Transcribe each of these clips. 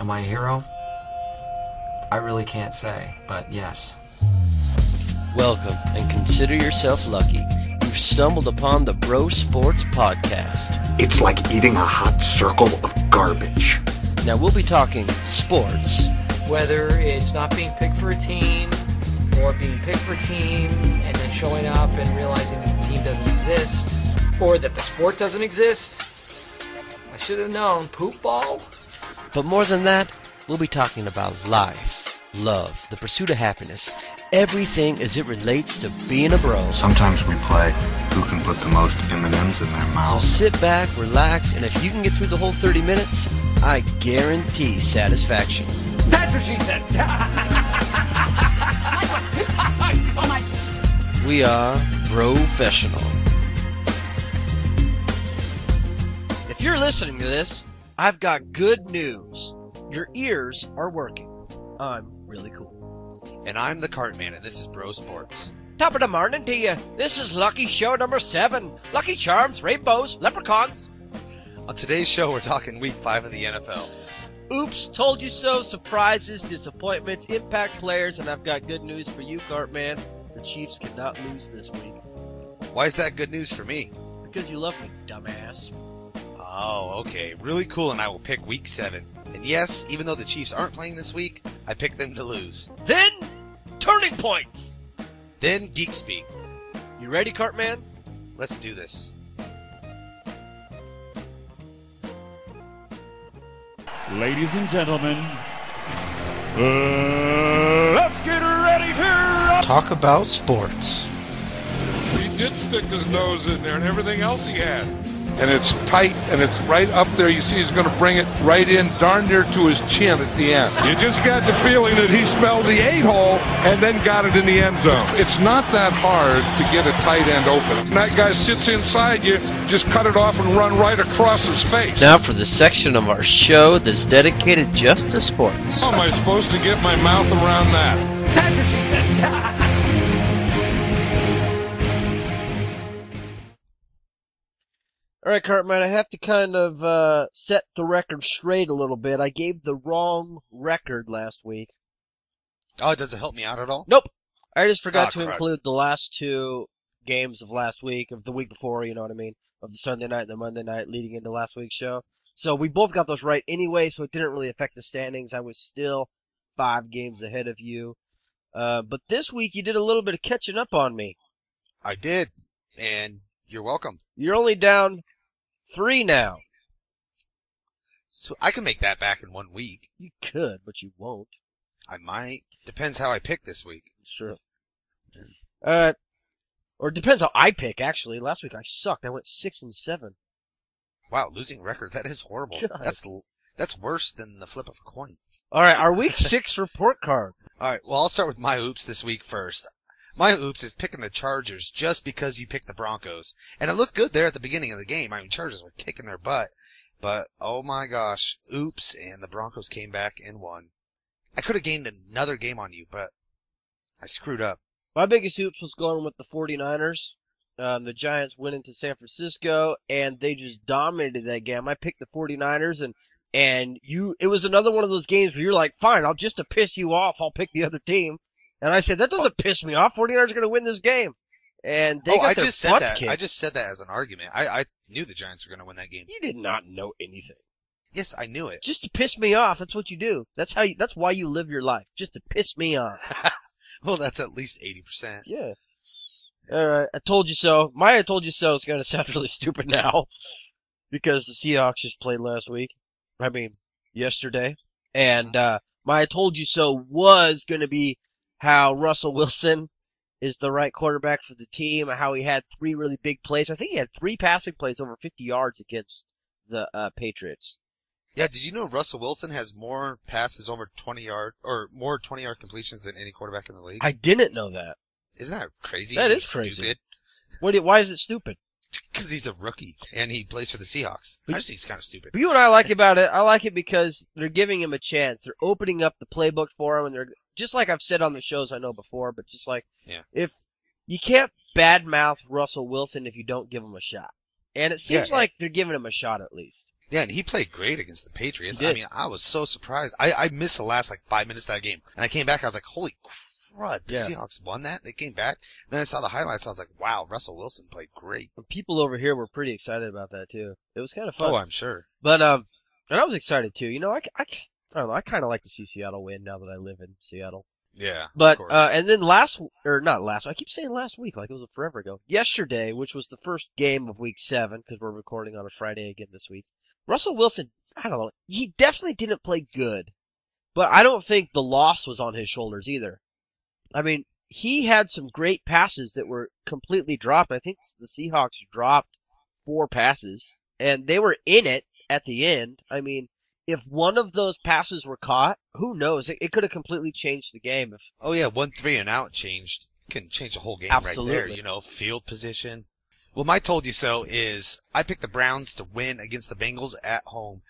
Am I a hero? I really can't say, but yes. Welcome, and consider yourself lucky. You've stumbled upon the Bro Sports Podcast. It's like eating a hot circle of garbage. Now we'll be talking sports. Whether it's not being picked for a team, or being picked for a team, and then showing up and realizing that the team doesn't exist, or that the sport doesn't exist. I should have known. Poop ball? But more than that, we'll be talking about life, love, the pursuit of happiness, everything as it relates to being a bro. Sometimes we play who can put the most M&Ms in their So mouth. sit back, relax, and if you can get through the whole 30 minutes, I guarantee satisfaction. That's what she said. We are Professional. If you're listening to this, I've got good news. Your ears are working. I'm really cool. And I'm the Cartman, and this is Bro Sports. Top of the morning to you. This is Lucky Show number 7. Lucky Charms, Rainbows, Leprechauns. On today's show, we're talking Week 5 of the NFL. Oops, told you so, surprises, disappointments, impact players, and I've got good news for you, Cartman. The Chiefs cannot lose this week. Why is that good news for me? Because you love me, dumbass. Oh, okay. Really cool, and I will pick Week 7. And yes, even though the Chiefs aren't playing this week, I picked them to lose. Then, turning points. Then Geek Speak. You ready, Cartman? Let's do this. Ladies and gentlemen, let's get ready to Talk about sports. He did stick his nose in there and everything else he had. And it's tight, and it's right up there. You see he's going to bring it right in, darn near to his chin at the end. You just got the feeling that he smelled the 8-hole and then got it in the end zone. It's not that hard to get a tight end open. And that guy sits inside you, just cut it off and run right across his face. Now for the section of our show that's dedicated just to sports. How am I supposed to get my mouth around that? That's what she said. All right, Cartman, I have to kind of set the record straight a little bit. I gave the wrong record last week. Oh, does it help me out at all? Nope. I just forgot to crud. include the last 2 games of last week, of the week before, you know what I mean, of the Sunday night and the Monday night leading into last week's show. So we both got those right anyway, so it didn't really affect the standings. I was still 5 games ahead of you. But this week you did a little bit of catching up on me. I did, and you're welcome. You're only down 3 now. So I can make that back in 1 week. You could, but you won't. I might. Depends how I pick this week. Sure. Or it depends how I pick, actually. Last week I sucked. I went 6-7. Wow, losing record, that is horrible. God. That's worse than the flip of a coin. All right, our week 6 report card. All right, well, I'll start with my oops this week first. My oops is picking the Chargers just because you picked the Broncos. And it looked good there at the beginning of the game. I mean, Chargers were kicking their butt. But, oh my gosh, oops, and the Broncos came back and won. I could have gained another game on you, but I screwed up. My biggest oops was going with the 49ers. The Giants went into San Francisco, and they just dominated that game. I picked the 49ers, and it was another one of those games where you're like, fine, just to piss you off, I'll pick the other team. And I said, that doesn't piss me off. 49ers are going to win this game. And they got their butts kicked. I just said that as an argument. I knew the Giants were going to win that game. You did not know anything. Yes, I knew it. Just to piss me off. That's what you do. That's why you live your life. Just to piss me off. Well, that's at least 80%. Yeah. Alright, I told you so. My I told you so is going to sound really stupid now. Because the Seahawks just played last week. I mean, yesterday. And, my I told you so was going to be how Russell Wilson is the right quarterback for the team, how he had 3 really big plays. I think he had 3 passing plays over 50 yards against the Patriots. Yeah, did you know Russell Wilson has more passes over 20-yard, or more 20-yard completions than any quarterback in the league? I didn't know that. Isn't that crazy? That is crazy. Why is it stupid? Because he's a rookie, and he plays for the Seahawks. I just think he's kind of stupid. But you know what I like about it? I like it because they're giving him a chance. They're opening up the playbook for him, and they're just like I've said on the shows I know before, but just like if you can't badmouth Russell Wilson if you don't give him a shot. And it seems like they're giving him a shot at least. Yeah, and he played great against the Patriots. He did. I mean, I was so surprised. I missed the last 5 minutes of that game. And I came back, I was like, holy crud, the Seahawks won that? They came back. Then I saw the highlights, I was like, wow, Russell Wilson played great. And people over here were pretty excited about that too. It was kind of fun. Oh, I'm sure. But and I was excited too. I don't know. I kind of like to see Seattle win now that I live in Seattle. Yeah. But, of course. and then I keep saying last week like it was forever ago. Yesterday, which was the first game of week 7, because we're recording on a Friday again this week, Russell Wilson, I don't know, he definitely didn't play good. But I don't think the loss was on his shoulders either. I mean, he had some great passes that were completely dropped. I think the Seahawks dropped 4 passes, and they were in it at the end. I mean, if one of those passes were caught, who knows? It could have completely changed the game. Oh yeah, 1 3 and out can change the whole game Absolutely. right there. Field position. Well, my told you so is I picked the Browns to win against the Bengals at home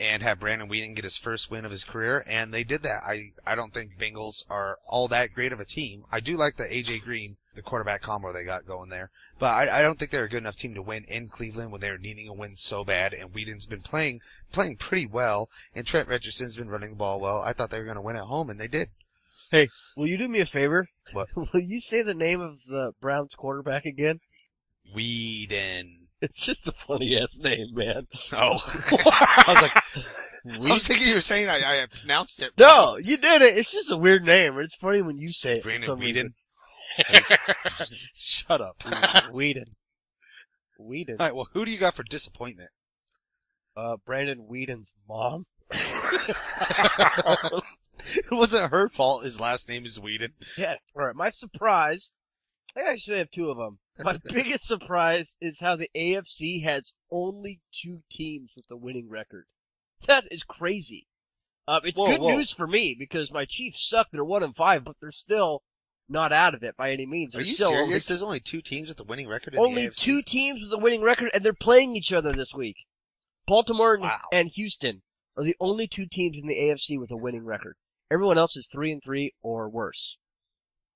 and have Brandon Weeden get his first win of his career, and they did that. I don't think Bengals are all that great of a team. I do like the AJ Green, the quarterback combo they got going there, but I don't think they're a good enough team to win in Cleveland when they're needing a win so bad, and Weeden's been playing pretty well, and Trent Richardson's been running the ball well. I thought they were going to win at home, and they did. Hey, will you do me a favor? What? Will you say the name of the Browns quarterback again? Weeden. It's just a funny ass name, man. Oh. I was like, I was thinking you were saying I pronounced it. No, you did it. It's just a weird name. It's funny when you say it. Brandon Weeden. Shut up. Weeden. All right, well, who do you got for disappointment? Brandon Weeden's mom. It wasn't her fault. His last name is Weeden. Yeah. All right. My surprise. I actually have 2 of them. My biggest surprise is how the AFC has only 2 teams with a winning record. That is crazy. It's good news for me because my Chiefs suck. They're 1-5, but they're still not out of it by any means. Are you serious? There's only 2 teams with a winning record in only the AFC? 2 teams with a winning record, and they're playing each other this week. Baltimore and Houston are the only 2 teams in the AFC with a winning record. Everyone else is 3-3 or worse.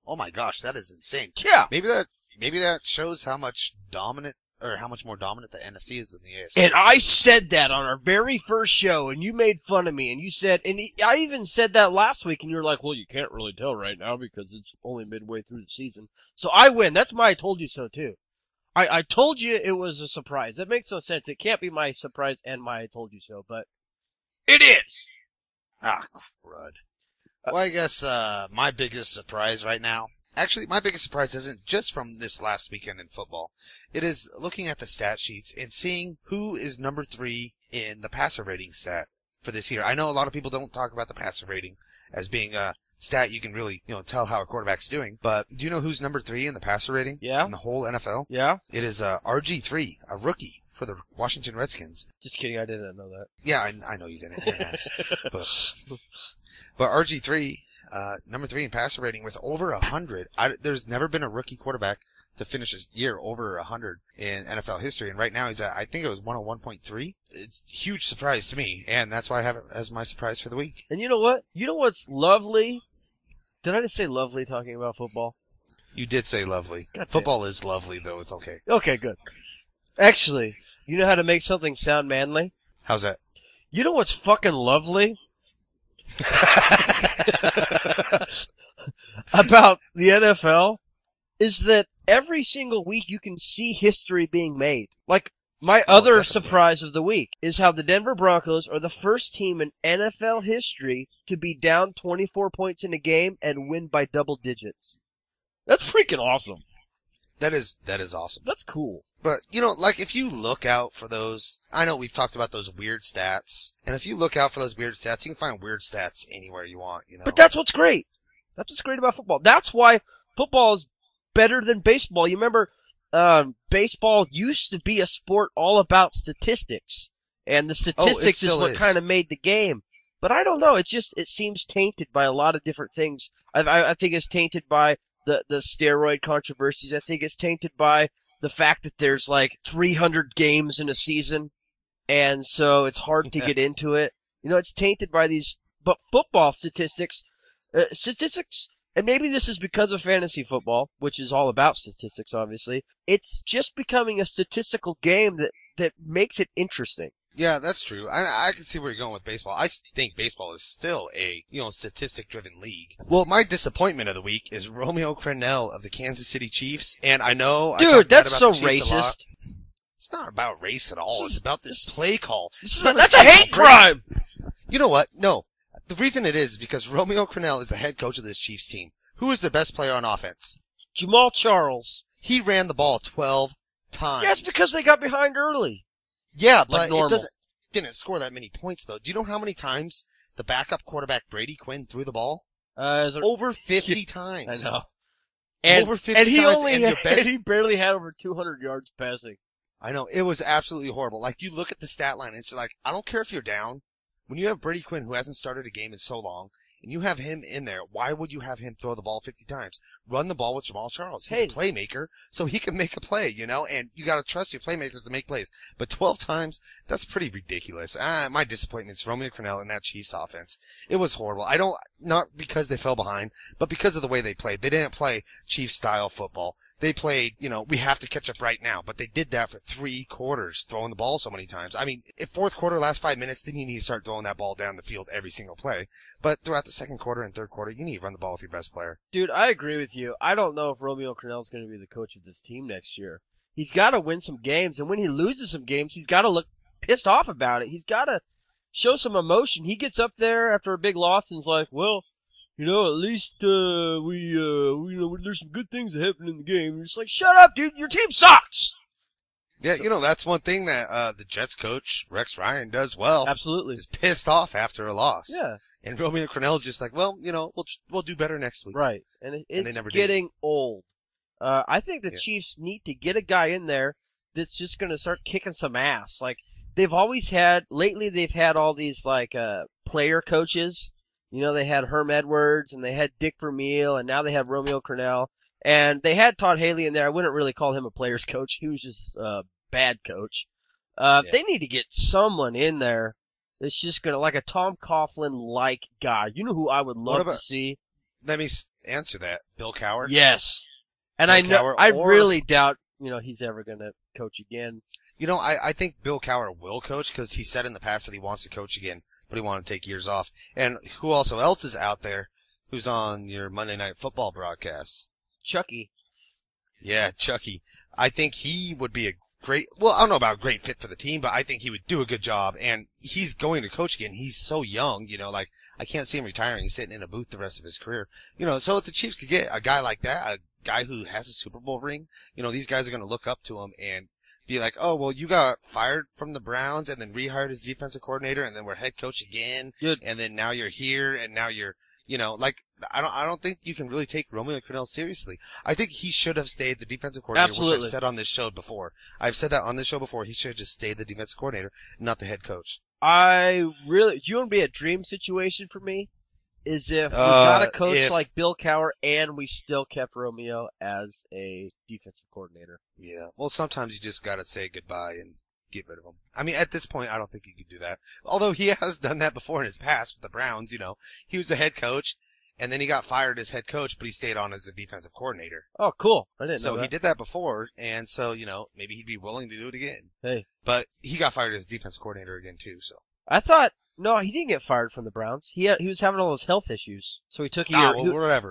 Oh my gosh, that is insane. Yeah. Maybe that shows how much more dominant the NFC is than the AFC. And I said that on our very first show, and you made fun of me, and you said, and I even said that last week, and you were like, well, you can't really tell right now because it's only midway through the season. So I win. That's my I told you so, too. I told you it was a surprise. That makes no sense. It can't be my surprise and my I told you so, but it is. Ah, crud. Well, I guess my biggest surprise right now, actually my biggest surprise isn't just from this last weekend in football. It is looking at the stat sheets and seeing who is number 3 in the passer rating stat for this year. I know a lot of people don't talk about the passer rating as being a stat you can really, tell how a quarterback's doing. But do you know who's number 3 in the passer rating? Yeah. In the whole NFL? Yeah. It is RG3, a rookie for the Washington Redskins. Just kidding. I didn't know that. Yeah, I know you didn't. You're an ass. But RG3, number 3 in passer rating with over 100. There's never been a rookie quarterback to finish his year over 100 in NFL history. And right now he's at, I think it was 101.3. It's a huge surprise to me. And that's why I have it as my surprise for the week. And you know what? You know what's lovely? Did I just say lovely talking about football? You did say lovely. Football is lovely, though. It's okay. Okay, good. Actually, you know how to make something sound manly? How's that? You know what's fucking lovely? About the NFL is that every single week you can see history being made. Like, my other surprise of the week is how the Denver Broncos are the first team in NFL history to be down 24 points in a game and win by double digits. That's freaking awesome. That is awesome. That's cool. But, if you look out for those, I know we've talked about those weird stats, and if you look out for those weird stats, you can find weird stats anywhere you want, But that's what's great. That's what's great about football. That's why football is better than baseball. You remember, baseball used to be a sport all about statistics, and the statistics is what kind of made the game. But I don't know. It seems tainted by a lot of different things. I think it's tainted by the steroid controversies. I think it's tainted by the fact that there's 300 games in a season, and so it's hard to get into it. It's tainted by these, but football statistics, and maybe this is because of fantasy football, which is all about statistics, obviously. It's just becoming a statistical game that makes it interesting. Yeah, that's true. I can see where you're going with baseball. I think baseball is still a, statistic-driven league. Well, my disappointment of the week is Romeo Crennel of the Kansas City Chiefs. And I know, dude, that's so racist. It's not about race at all. It's about this play call. That's a hate crime! You know what? No. The reason it is because Romeo Crennel is the head coach of this Chiefs team. Who is the best player on offense? Jamal Charles. He ran the ball 12 times. Yes, because they got behind early. Yeah, but normal. it didn't score that many points, though. Do you know how many times the backup quarterback Brady Quinn threw the ball? Over 50 times. I know. And, over 50 and he times. only and he barely had over 200 yards passing. I know. It was absolutely horrible. Like, you look at the stat line, and it's like, I don't care if you're down. When you have Brady Quinn, who hasn't started a game in so long, and you have him in there, why would you have him throw the ball 50 times? Run the ball with Jamal Charles. He's a playmaker, so he can make a play, and you gotta trust your playmakers to make plays. But 12 times, that's pretty ridiculous. My disappointment's Romeo Crennel and that Chiefs offense. It was horrible. Not because they fell behind, but because of the way they played. They didn't play Chiefs-style football. They played, we have to catch up right now. But they did that for 3 quarters, throwing the ball so many times. I mean, if fourth quarter, last 5 minutes, then you need to start throwing that ball down the field every single play. But throughout the second quarter and third quarter, you need to run the ball with your best player. Dude, I agree with you. I don't know if Romeo Crennel's going to be the coach of this team next year. He's got to win some games, and when he loses some games, he's got to look pissed off about it. He's got to show some emotion. He gets up there after a big loss and is like, well, at least, there's some good things that happen in the game. It's like, shut up, dude. Your team sucks. Yeah, that's one thing that, the Jets coach, Rex Ryan, does well. Absolutely. Is pissed off after a loss. Yeah. And Romeo Crennel's just like, well, we'll do better next week. Right. And it's getting old. I think the Chiefs need to get a guy in there that's just going to start kicking some ass. Like, lately they've had all these, player coaches. They had Herm Edwards, and they had Dick Vermeil, and now they have Romeo Crennel. And they had Todd Haley in there. I wouldn't really call him a player's coach. He was just a bad coach. They need to get someone in there that's just going to, like a Tom Coughlin-like guy. You know who I would love to see? Let me answer that. Bill Cowher? Yes. And I really doubt, he's ever going to coach again. I think Bill Cowher will coach because he said in the past that he wants to coach again, but he wanted to take years off. And who else is out there who's on your Monday Night Football broadcasts? Chucky. Yeah, Chucky. I think he would be a great, I don't know about a great fit for the team, but I think he would do a good job. And he's going to coach again. He's so young, I can't see him retiring. He's sitting in a booth the rest of his career. So if the Chiefs could get a guy like that, a guy who has a Super Bowl ring, these guys are going to look up to him and be like, oh, well, you got fired from the Browns and then rehired as defensive coordinator and then we're head coach again. Good. And then now you're here and now you're, I don't think you can really take Romeo Crennel seriously. I think he should have stayed the defensive coordinator, Absolutely. which I've said on this show before. I've said that on this show before. He should have just stayed the defensive coordinator, not the head coach. Do you want to be a dream situation for me? Is if we got a coach like Bill Cowher and we still kept Romeo as a defensive coordinator. Yeah. Well, sometimes you just gotta say goodbye and get rid of him. I mean, at this point, I don't think he could do that. Although he has done that before in his past with the Browns, He was the head coach, and then he got fired as head coach, but he stayed on as the defensive coordinator. Oh, cool. I didn't know that. So he did that before, and so, maybe he'd be willing to do it again. Hey. But he got fired as defensive coordinator again, too, so. I thought, no, he didn't get fired from the Browns. He was having all those health issues. So he took a year,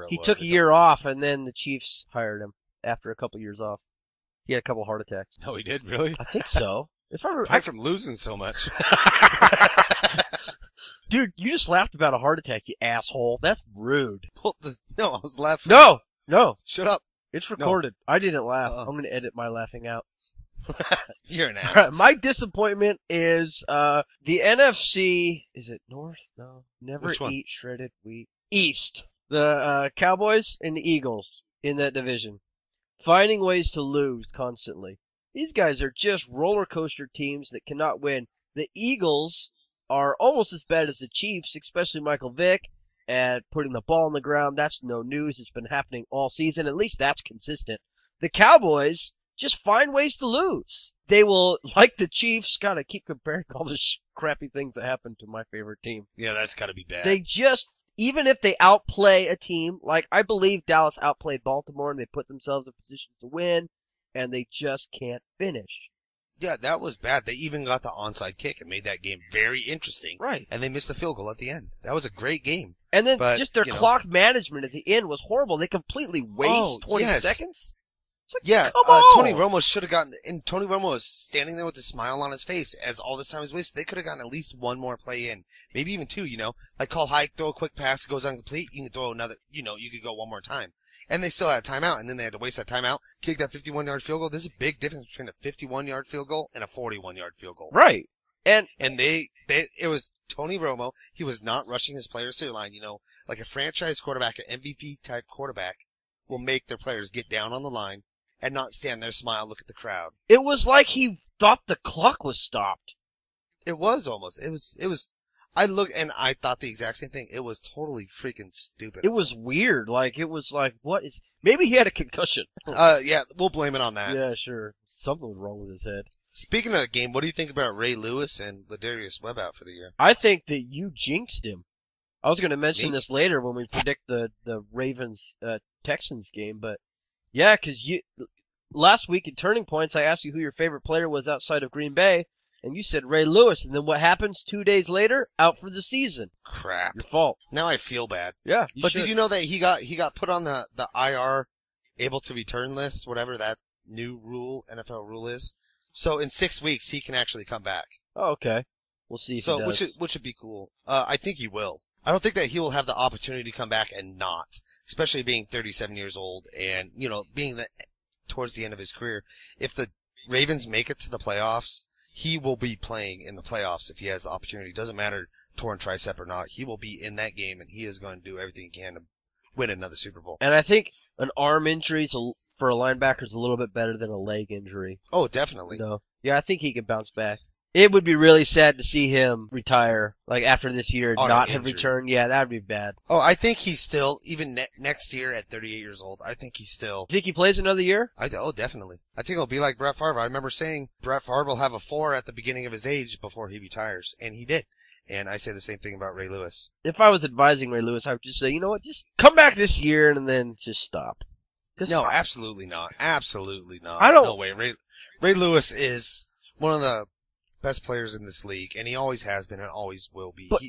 he took a year off, and then the Chiefs hired him after a couple years off. He had a couple heart attacks. Oh, he did? Really? I think so. Apart from losing so much. Dude, you just laughed about a heart attack, you asshole. That's rude. Well, no, I was laughing. No. Shut up. It's recorded. No. I didn't laugh. I'm going to edit my laughing out. You're an ass. Right, my disappointment is the NFC. Is it North? No. Never eat shredded wheat. East. The Cowboys and the Eagles in that division. Finding ways to lose constantly. These guys are just roller coaster teams that cannot win. The Eagles are almost as bad as the Chiefs, especially Michael Vick, and putting the ball on the ground. That's no news. It's been happening all season. At least that's consistent. The Cowboys just find ways to lose. They will, like the Chiefs, gotta keep comparing all the crappy things that happen to my favorite team. Yeah, that's gotta be bad. They just, even if they outplay a team, like I believe Dallas outplayed Baltimore and they put themselves in position to win, and they just can't finish. Yeah, that was bad. They even got the onside kick and made that game very interesting. Right. And they missed the field goal at the end. That was a great game. And then But, just their clock management at the end was horrible. They completely waste 20 seconds. It's like, Yeah, come on. Tony Romo should have gotten, and Tony Romo was standing there with a smile on his face as all this time was wasted. They could have gotten at least one more play in. Maybe even two, Like call high, throw a quick pass, it goes incomplete, you can throw another, you could go one more time. And they still had a timeout, and then they had to waste that timeout, kick that 51-yard field goal. There's a big difference between a 51-yard field goal and a 41-yard field goal. Right. And it was Tony Romo. He was not rushing his players to the line. Like a franchise quarterback, an MVP type quarterback will make their players get down on the line and not stand there, smile, look at the crowd. it was like he thought the clock was stopped. It was almost. It was. I looked and I thought the exact same thing. It was totally freaking stupid. It was weird. It was like, maybe he had a concussion. Yeah, we'll blame it on that. Yeah, sure. Something was wrong with his head. Speaking of the game, what do you think about Ray Lewis and Ladarius Webb out for the year? I think that you jinxed him. I was going to mention Me? this later when we predict the Ravens Texans game, but yeah, because last week in Turning Points, I asked you who your favorite player was outside of Green Bay, and you said Ray Lewis. And then what happens 2 days later? Out for the season. Crap. Your fault. Now I feel bad. Yeah, But did you know that he got put on the IR able to return list, whatever that new NFL rule is? So in 6 weeks he can actually come back. Oh, okay. We'll see if he does. Which would be cool. I think he will. I don't think that he will have the opportunity to come back and not, especially being 37 years old and being towards the end of his career. If the Ravens make it to the playoffs, he will be playing in the playoffs if he has the opportunity. It doesn't matter torn tricep or not. He will be in that game, and he is going to do everything he can to win another Super Bowl. And I think an arm injury for a linebacker is a little bit better than a leg injury. Oh, definitely. Yeah, I think he can bounce back. It would be really sad to see him retire, after this year, not have returned. Yeah, that would be bad. Oh, I think he's still, even next year at 38 years old, I think he's still... Think he plays another year? Oh, definitely. I think it'll be like Brett Favre. I remember saying Brett Favre will have a 4 at the beginning of his age before he retires, and he did. And I say the same thing about Ray Lewis. If I was advising Ray Lewis, I would just say, you know what, just come back this year and then just stop. No, absolutely not. Absolutely not. I don't... No way. Ray Lewis is one of the best players in this league, and he always has been and always will be. But,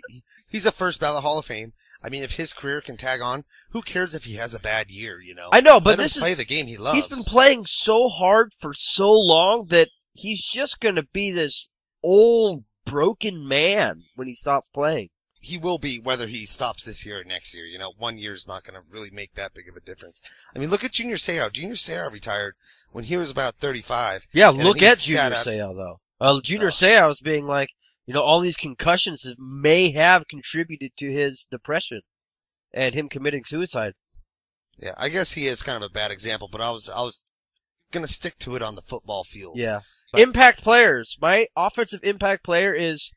he's a first ballot Hall of Fame. I mean, if his career can tag on, who cares if he has a bad year, I know, but Let him play the game he loves. He's been playing so hard for so long that he's just going to be this old, broken man when he stops playing. He will be, whether he stops this year or next year. 1 year is not going to really make that big of a difference. I mean, look at Junior Seau. Junior Seau retired when he was about 35. Yeah, look at Junior Seau, though. Junior Seau was being like, all these concussions that may have contributed to his depression and him committing suicide. Yeah, I guess he is kind of a bad example, but I was gonna stick to it on the football field. Yeah. But impact players. My offensive impact player is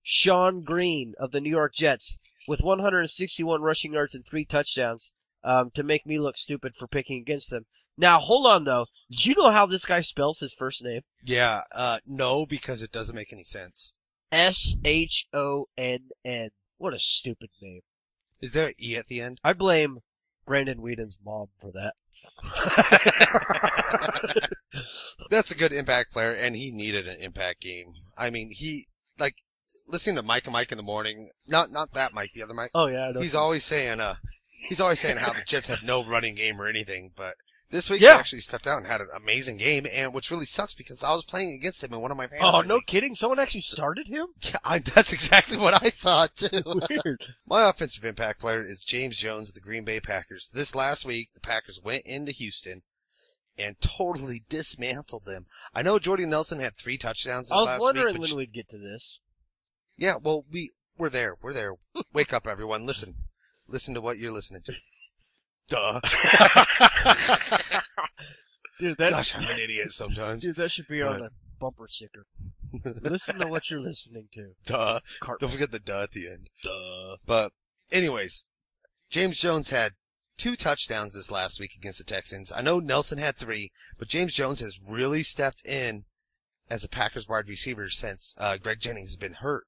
Sean Green of the New York Jets with 161 rushing yards and 3 touchdowns to make me look stupid for picking against them. Now, hold on, though. Do you know how this guy spells his first name? Yeah, no, because it doesn't make any sense. S-H-O-N-N. What a stupid name. Is there an E at the end? I blame Brandon Whedon's mom for that. That's a good impact player, and he needed an impact game. I mean, listening to Mike and Mike in the morning, not that Mike, the other Mike. Oh, yeah, I know. He's always saying how the Jets have no running game or anything, but this week he actually stepped out and had an amazing game, and which really sucks because I was playing against him in one of my fantasy Oh, no leagues. kidding? Someone actually started him? Yeah, that's exactly what I thought, too. Weird. My offensive impact player is James Jones of the Green Bay Packers. This last week, the Packers went into Houston and totally dismantled them. I know Jordy Nelson had 3 touchdowns this last week. I was wondering when we'd get to this. Yeah, well, we're there. We're there. Wake up, everyone. Listen. Listen to what you're listening to. Duh. Dude, Gosh, I'm an idiot sometimes. Dude, that should be on a bumper sticker. Listen to what you're listening to. Duh. Cartman. Don't forget the duh at the end. Duh. But, anyways, James Jones had 2 touchdowns this last week against the Texans. I know Nelson had 3, but James Jones has really stepped in as a Packers wide receiver since Greg Jennings has been hurt,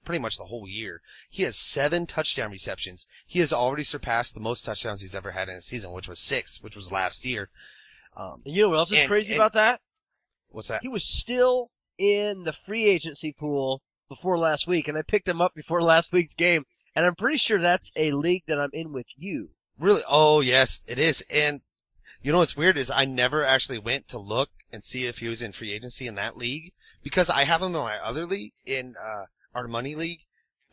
pretty much the whole year. He has 7 touchdown receptions. He has already surpassed the most touchdowns he's ever had in a season, which was 6, which was last year. And you know what else is crazy about that? What's that? He was still in the free agency pool before last week, and I picked him up before last week's game, and I'm pretty sure that's a league that I'm in with you. Really? Oh, yes, it is. And you know what's weird is I never actually went to look and see if he was in free agency in that league because I have him in my other league, in our money league,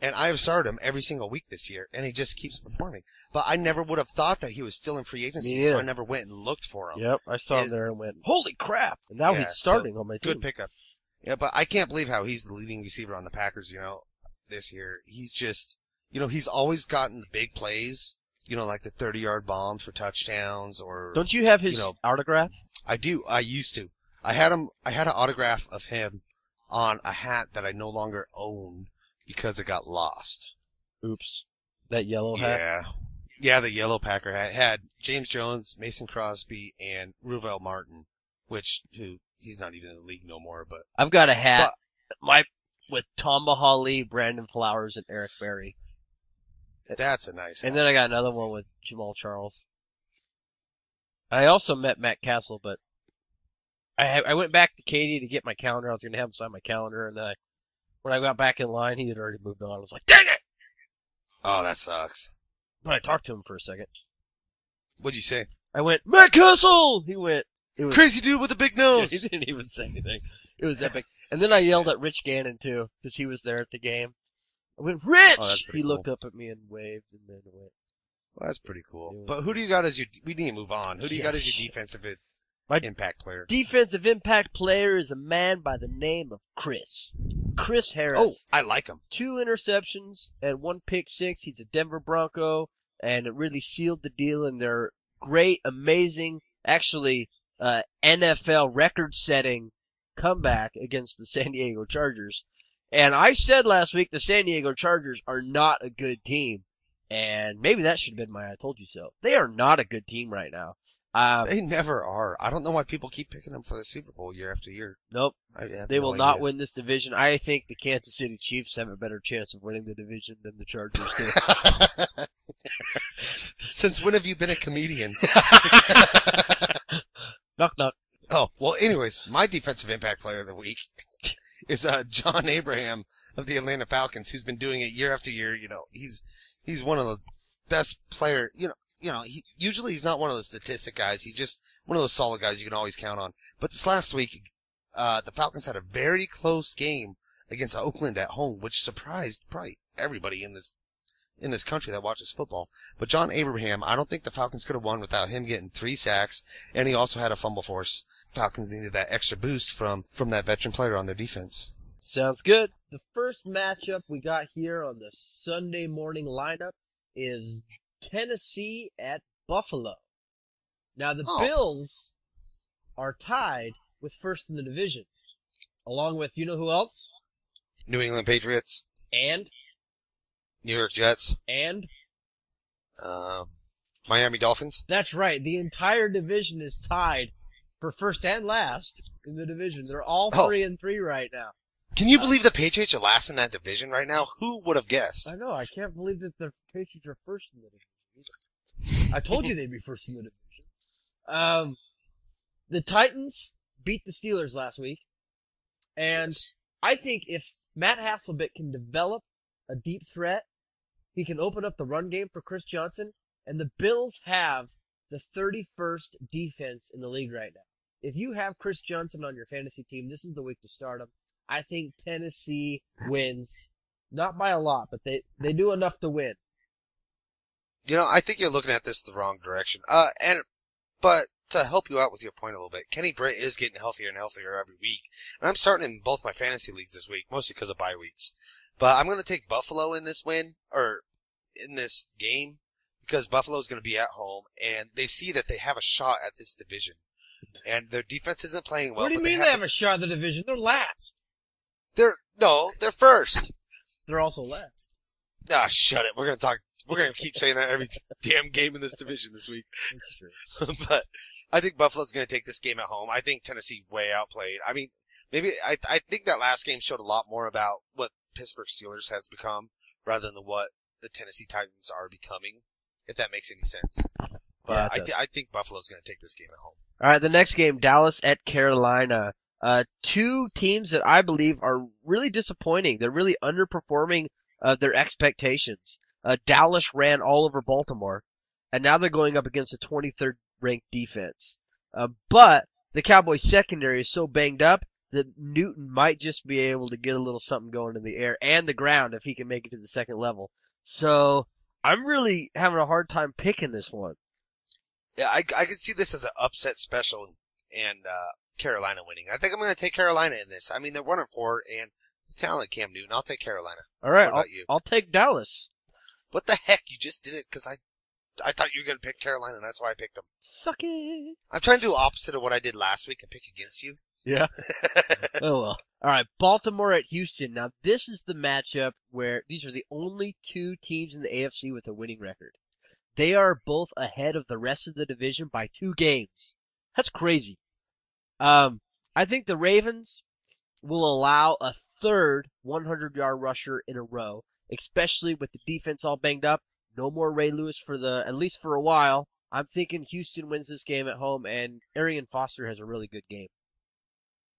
and I have started him every single week this year, and he just keeps performing. But I never would have thought that he was still in free agency, so I never went and looked for him. Yep, I saw him there and went, holy crap! And now he's starting on my team. Good pickup. Yeah, but I can't believe how he's the leading receiver on the Packers, this year. He's just, he's always gotten the big plays, like the 30-yard bombs for touchdowns or... Don't you have his autograph? I do. I used to. I had an autograph of him on a hat that I no longer own because it got lost. Oops. That yellow hat? Yeah. Yeah, the yellow Packer hat. It had James Jones, Mason Crosby, and Ruvel Martin, he's not even in the league no more, but... I've got a hat with Tom Mahali, Brandon Flowers, and Eric Berry. That's a nice hat. And then I got another one with Jamal Charles. I also met Matt Castle, but I went back to Katie to get my calendar. I was going to have him sign my calendar, and then when I got back in line, he had already moved on. I was like, dang it! Oh, that sucks. But I talked to him for a second. What'd you say? I went, Matt Castle! He went, crazy dude with a big nose! He didn't even say anything. It was epic. And then I yelled at Rich Gannon, too, because he was there at the game. I went, Rich! Oh, he looked up at me and waved, and then went. Well, that's pretty cool. But who do you got as we need to move on. Who do you got as your defensive impact player? Defensive impact player is a man by the name of Chris. Chris Harris. Oh, I like him. 2 interceptions and 1 pick six. He's a Denver Bronco, and it really sealed the deal in their great, amazing, actually, NFL record-setting comeback against the San Diego Chargers. And I said last week the San Diego Chargers are not a good team. And maybe that should have been my I told you so. They are not a good team right now. They never are. I don't know why people keep picking them for the Super Bowl year after year. Nope. They will not win this division. I think the Kansas City Chiefs have a better chance of winning the division than the Chargers do. Since when have you been a comedian? Knock, knock. Oh, well, anyways, my defensive impact player of the week is John Abraham of the Atlanta Falcons, who's been doing it year after year. He's one of the best player. Usually he's not one of those statistic guys. He's just one of those solid guys you can always count on. But this last week, the Falcons had a very close game against Oakland at home, which surprised probably everybody in this country that watches football. But John Abraham, I don't think the Falcons could have won without him getting 3 sacks, and he also had a fumble force. Falcons needed that extra boost from that veteran player on their defense. Sounds good. The first matchup we got here on the Sunday morning lineup is Tennessee at Buffalo. Now, the Bills are tied with first in the division, along with, you know who else? New England Patriots. And? New York Jets. And? Miami Dolphins. That's right. The entire division is tied for first and last in the division. They're all 3-3 right now. Can you believe the Patriots are last in that division right now? Who would have guessed? I know. I can't believe that the Patriots are first in the division either. I told you they'd be first in the division. The Titans beat the Steelers last week. And I think if Matt Hasselbeck can develop a deep threat, he can open up the run game for Chris Johnson. And the Bills have the 31st defense in the league right now. If you have Chris Johnson on your fantasy team, this is the week to start him. I think Tennessee wins. Not by a lot, but they do enough to win. I think you're looking at this the wrong direction. But to help you out with your point a little bit, Kenny Britt is getting healthier and healthier every week. And I'm starting in both my fantasy leagues this week, mostly because of bye weeks. But I'm going to take Buffalo in this win, or in this game, because Buffalo's going to be at home, and they see that they have a shot at this division. And their defense isn't playing well. What do you mean they have a shot at the division? They're last. They're first. They're also last. Ah, shut it. We're going to keep saying that every damn game in this division this week. That's true. But I think Buffalo's going to take this game at home. I think Tennessee way outplayed. I mean, maybe I think that last game showed a lot more about what Pittsburgh Steelers has become rather than what the Tennessee Titans are becoming, if that makes any sense. But yeah, I think Buffalo's going to take this game at home. All right, the next game, Dallas at Carolina. Two teams that I believe are really disappointing. They're really underperforming their expectations. Dallas ran all over Baltimore, and now they're going up against a 23rd ranked defense. But the Cowboys secondary is so banged up that Newton might just be able to get a little something going in the air and the ground if he can make it to the second level. So I'm really having a hard time picking this one. Yeah, I can see this as an upset special and Carolina winning. I think I'm going to take Carolina in this. I mean, they're 1-4, and the talent Cam Newton. I'll take Carolina. All right, what about you? I'll take Dallas. What the heck? You just did it because I thought you were going to pick Carolina, and that's why I picked them. Suck it. I'm trying to do opposite of what I did last week and pick against you. Yeah. Oh, well. All right, Baltimore at Houston. Now, this is the matchup where these are the only two teams in the AFC with a winning record. They are both ahead of the rest of the division by 2 games. That's crazy. I think the Ravens will allow a third 100-yard rusher in a row, especially with the defense all banged up. No more Ray Lewis at least for a while. I'm thinking Houston wins this game at home, and Arian Foster has a really good game.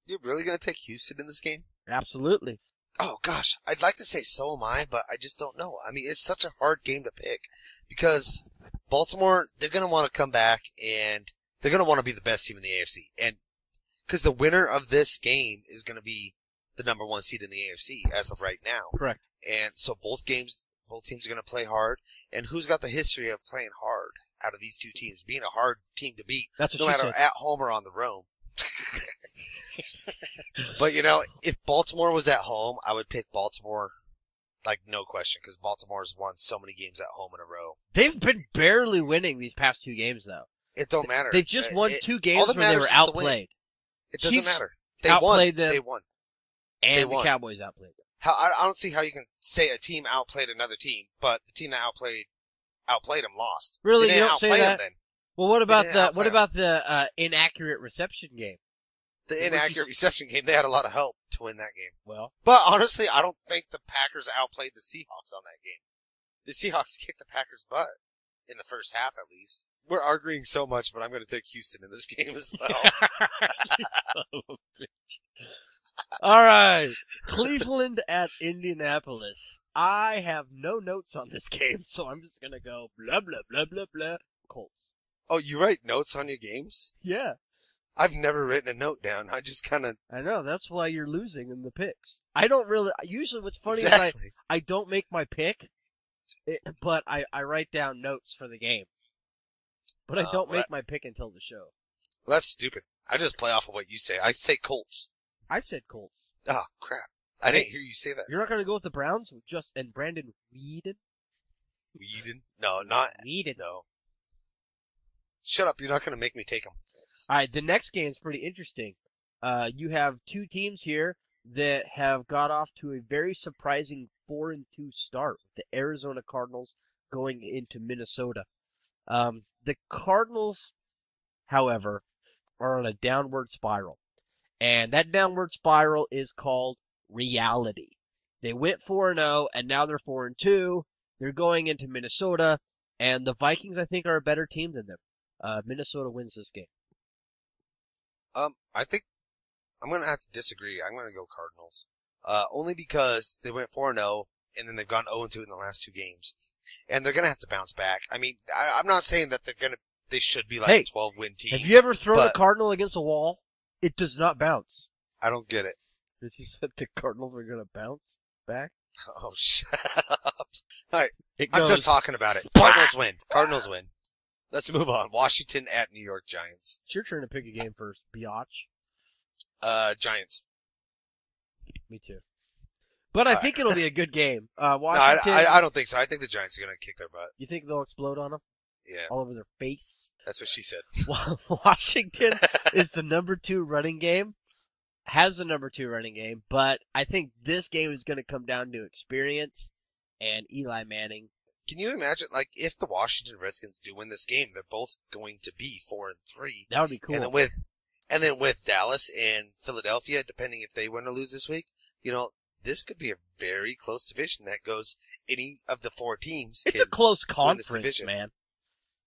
You're really going to take Houston in this game? Absolutely. Oh, gosh. I'd like to say so am I, but I just don't know. I mean, it's such a hard game to pick because Baltimore, they're going to want to come back, and they're going to want to be the best team in the AFC. And because the winner of this game is going to be the number 1 seed in the AFC as of right now. Correct. And so both teams are going to play hard. And who's got the history of playing hard out of these two teams, being a hard team to beat, That's what no she matter said. at home or on the road? But, if Baltimore was at home, I would pick Baltimore, like, no question, because Baltimore's won so many games at home in a row. They've been barely winning these past 2 games, though. It don't matter. They've just won 2 games all that where they were matters is the win. outplayed. It doesn't Chiefs matter. They outplayed won. them. They won. And They the won. Cowboys outplayed them. I don't see how you can say a team outplayed another team, but the team that outplayed them lost. Really, They you didn't don't say outplay that? them then. Well, what about didn't outplay the inaccurate reception game? The inaccurate reception game, they had a lot of help to win that game. Well, But honestly, I don't think the Packers outplayed the Seahawks on that game. The Seahawks kicked the Packers' butt in the first half, at least. We're arguing so much, but I'm going to take Houston in this game as well. You son of a bitch. All right, Cleveland at Indianapolis. I have no notes on this game, so I'm just gonna go blah blah blah blah blah. Colts. Oh, you write notes on your games? Yeah, I've never written a note down. I just kind of... I know. That's why you're losing in the picks. I don't really. Usually, what's funny Exactly. is I don't make my pick, but I write down notes for the game. But I don't make my pick until the show. Well, that's stupid. I just play off of what you say. I say Colts. I said Colts. Oh, crap. I didn't hear you say that. You're not gonna go with the Browns and Brandon Weeden? Weeden? No, not... Weeden. No. Shut up. You're not going to make me take them. All right, the next game is pretty interesting. You have 2 teams here that have got off to a very surprising 4-2 start. The Arizona Cardinals going into Minnesota. The Cardinals, however, are on a downward spiral. And that downward spiral is called reality. They went 4-0, and now they're 4-2. They're going into Minnesota, and the Vikings, I think, are a better team than them. Minnesota wins this game. I think I'm going to have to disagree. I'm going to go Cardinals. Only because they went 4-0, and then they've gone 0-2 in the last 2 games. And they're going to have to bounce back. I mean, I'm not saying that they should be like a 12-win team. Have you ever thrown a Cardinal against a wall? It does not bounce. I don't get it. Because you said the Cardinals are going to bounce back? Oh, shut up. All right, It I'm goes, done talking about it. Cardinals win. Cardinals win. Let's move on. Washington at New York Giants. It's your turn to pick a game first. Biatch. Giants. Me too. But I think it'll be a good game. Washington. No, I don't think so. I think the Giants are going to kick their butt. You think they'll explode on them? Yeah. All over their face? That's what she said. Washington is the number 2 running game. Has the number 2 running game. But I think this game is going to come down to experience and Eli Manning. Can you imagine, like, if the Washington Redskins do win this game, they're both going to be 4-3. That would be cool. And then with Dallas and Philadelphia, depending if they win or lose this week, this could be a very close division that goes any of the 4 teams. It's a close win this conference, division. man.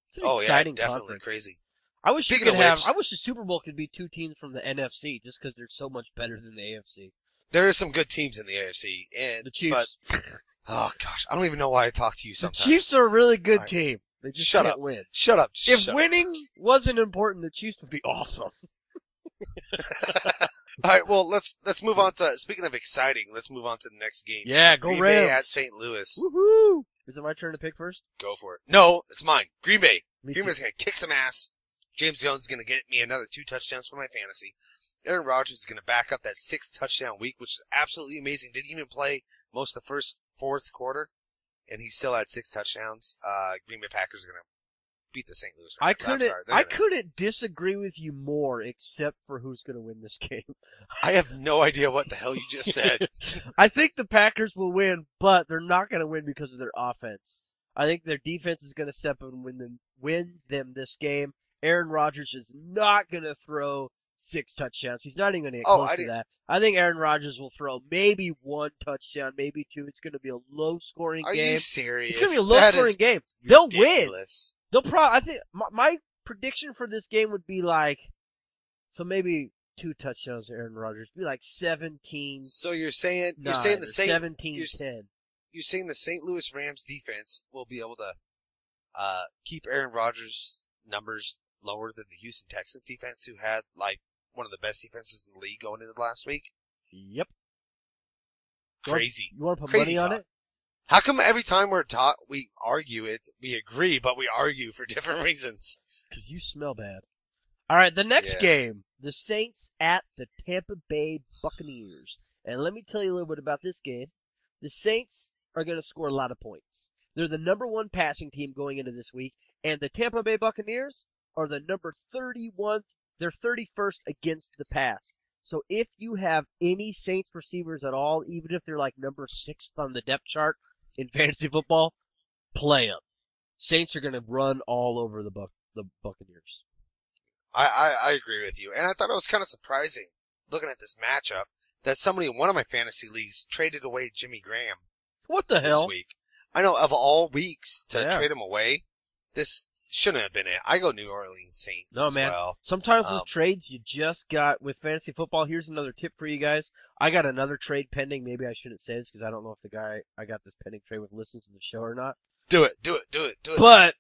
It's an exciting definitely conference. crazy. I wish Speaking of which, I wish the Super Bowl could be two teams from the NFC, just because they're so much better than the AFC. there are some good teams in the AFC, and The Chiefs. But, oh gosh, I don't even know why I talk to you The sometimes. Chiefs are a really good All right. team. They just Shut can't up. win. Shut up. If Shut up. winning wasn't important, the Chiefs would be awesome. All right, well, let's move on to, speaking of exciting, let's move on to the next game. Yeah, go Green Bay Rams. at St. Louis. Woohoo! Is it my turn to pick first? Go for it. No, it's mine. Green Bay. Me Green too. Bay's going to kick some ass. James Jones is going to get me another 2 touchdowns for my fantasy. Aaron Rodgers is going to back up that 6 touchdown week, which is absolutely amazing. Didn't even play most of the fourth quarter, and he still had 6 touchdowns. Green Bay Packers are going to beat the St. Louis Rams. I couldn't disagree with you more, except for who's going to win this game. I have no idea what the hell you just said. I think the Packers will win, but they're not going to win because of their offense. I think their defense is going to step up and win them this game. Aaron Rodgers is not going to throw 6 touchdowns. He's not even going to get close to that. I think Aaron Rodgers will throw maybe 1 touchdown, maybe 2. It's going to be a low-scoring game. Are you serious? It's going to be a low-scoring game. They'll win. They'll I think my prediction for this game would be like, so maybe 2 touchdowns to Aaron Rodgers. Be like 17. So you're saying the 17-10. You're saying the St. Louis Rams defense will be able to keep Aaron Rodgers' numbers lower than the Houston Texans defense, who had like one of the best defenses in the league going into last week? Yep. Crazy. You want to put Crazy money on talk. it? How come every time we argue it, we agree, but we argue for different reasons? Because you smell bad. All right, the next game, the Saints at the Tampa Bay Buccaneers. And let me tell you a little bit about this game. The Saints are going to score a lot of points. They're the number 1 passing team going into this week, and the Tampa Bay Buccaneers are the number 31. They're 31st against the pass. So if you have any Saints receivers at all, even if they're like number 6th on the depth chart in fantasy football, play them. Saints are going to run all over the Buccaneers. I agree with you. And I thought it was kind of surprising, looking at this matchup, that somebody in one of my fantasy leagues traded away Jimmy Graham. What the hell? This week. I know, of all weeks to trade him away, this shouldn't have been it. I go New Orleans Saints No, as man. well. Sometimes with trades, you just got, with fantasy football, here's another tip for you guys. I got another trade pending. Maybe I shouldn't say this because I don't know if the guy I got this pending trade with listens to the show or not. Do it. But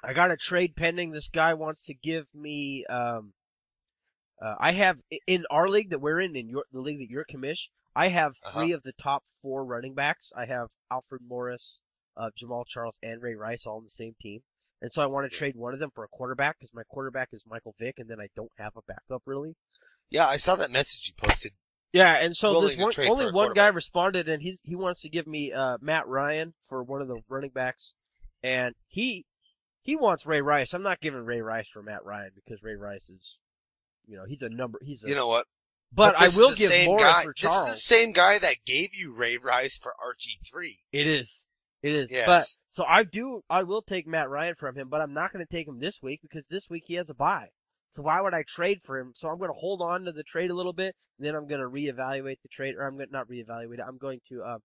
I got a trade pending. This guy wants to give me, I have, in our league that we're in the league that you're commish, I have 3 of the top 4 running backs. I have Alfred Morris, Jamal Charles, and Ray Rice all on the same team. And so I want to trade one of them for a quarterback because my quarterback is Michael Vick, and then I don't have a backup really. Yeah, I saw that message you posted. Yeah, and so this only one guy quarterback. responded, and he wants to give me Matt Ryan for one of the running backs, and he wants Ray Rice. I'm not giving Ray Rice for Matt Ryan because Ray Rice is, he's a number. You know what? But I will give Morris for This Charles. is the same guy that gave you Ray Rice for RG3. It is. Yes. But so I will take Matt Ryan from him, but I'm not going to take him this week because this week he has a bye. So why would I trade for him? So I'm going to hold on to the trade a little bit, and then I'm going to reevaluate the trade, or I'm going to not reevaluate it. I'm going to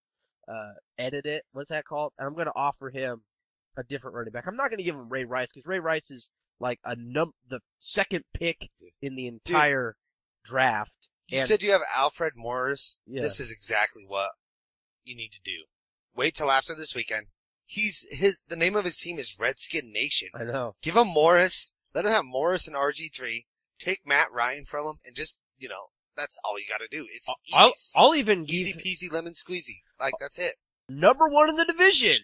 edit it. What's that called? And I'm going to offer him a different running back. I'm not going to give him Ray Rice because Ray Rice is like the second pick in the entire draft. You said you have Alfred Morris. Yeah. This is exactly what you need to do. Wait till after this weekend. The name of his team is Redskin Nation. I know. Give him Morris. Let him have Morris and RG3. Take Matt Ryan from him, and just, that's all you got to do. It's easy. I'll even easy peasy lemon squeezy. Like, that's it. Number 1 in the division.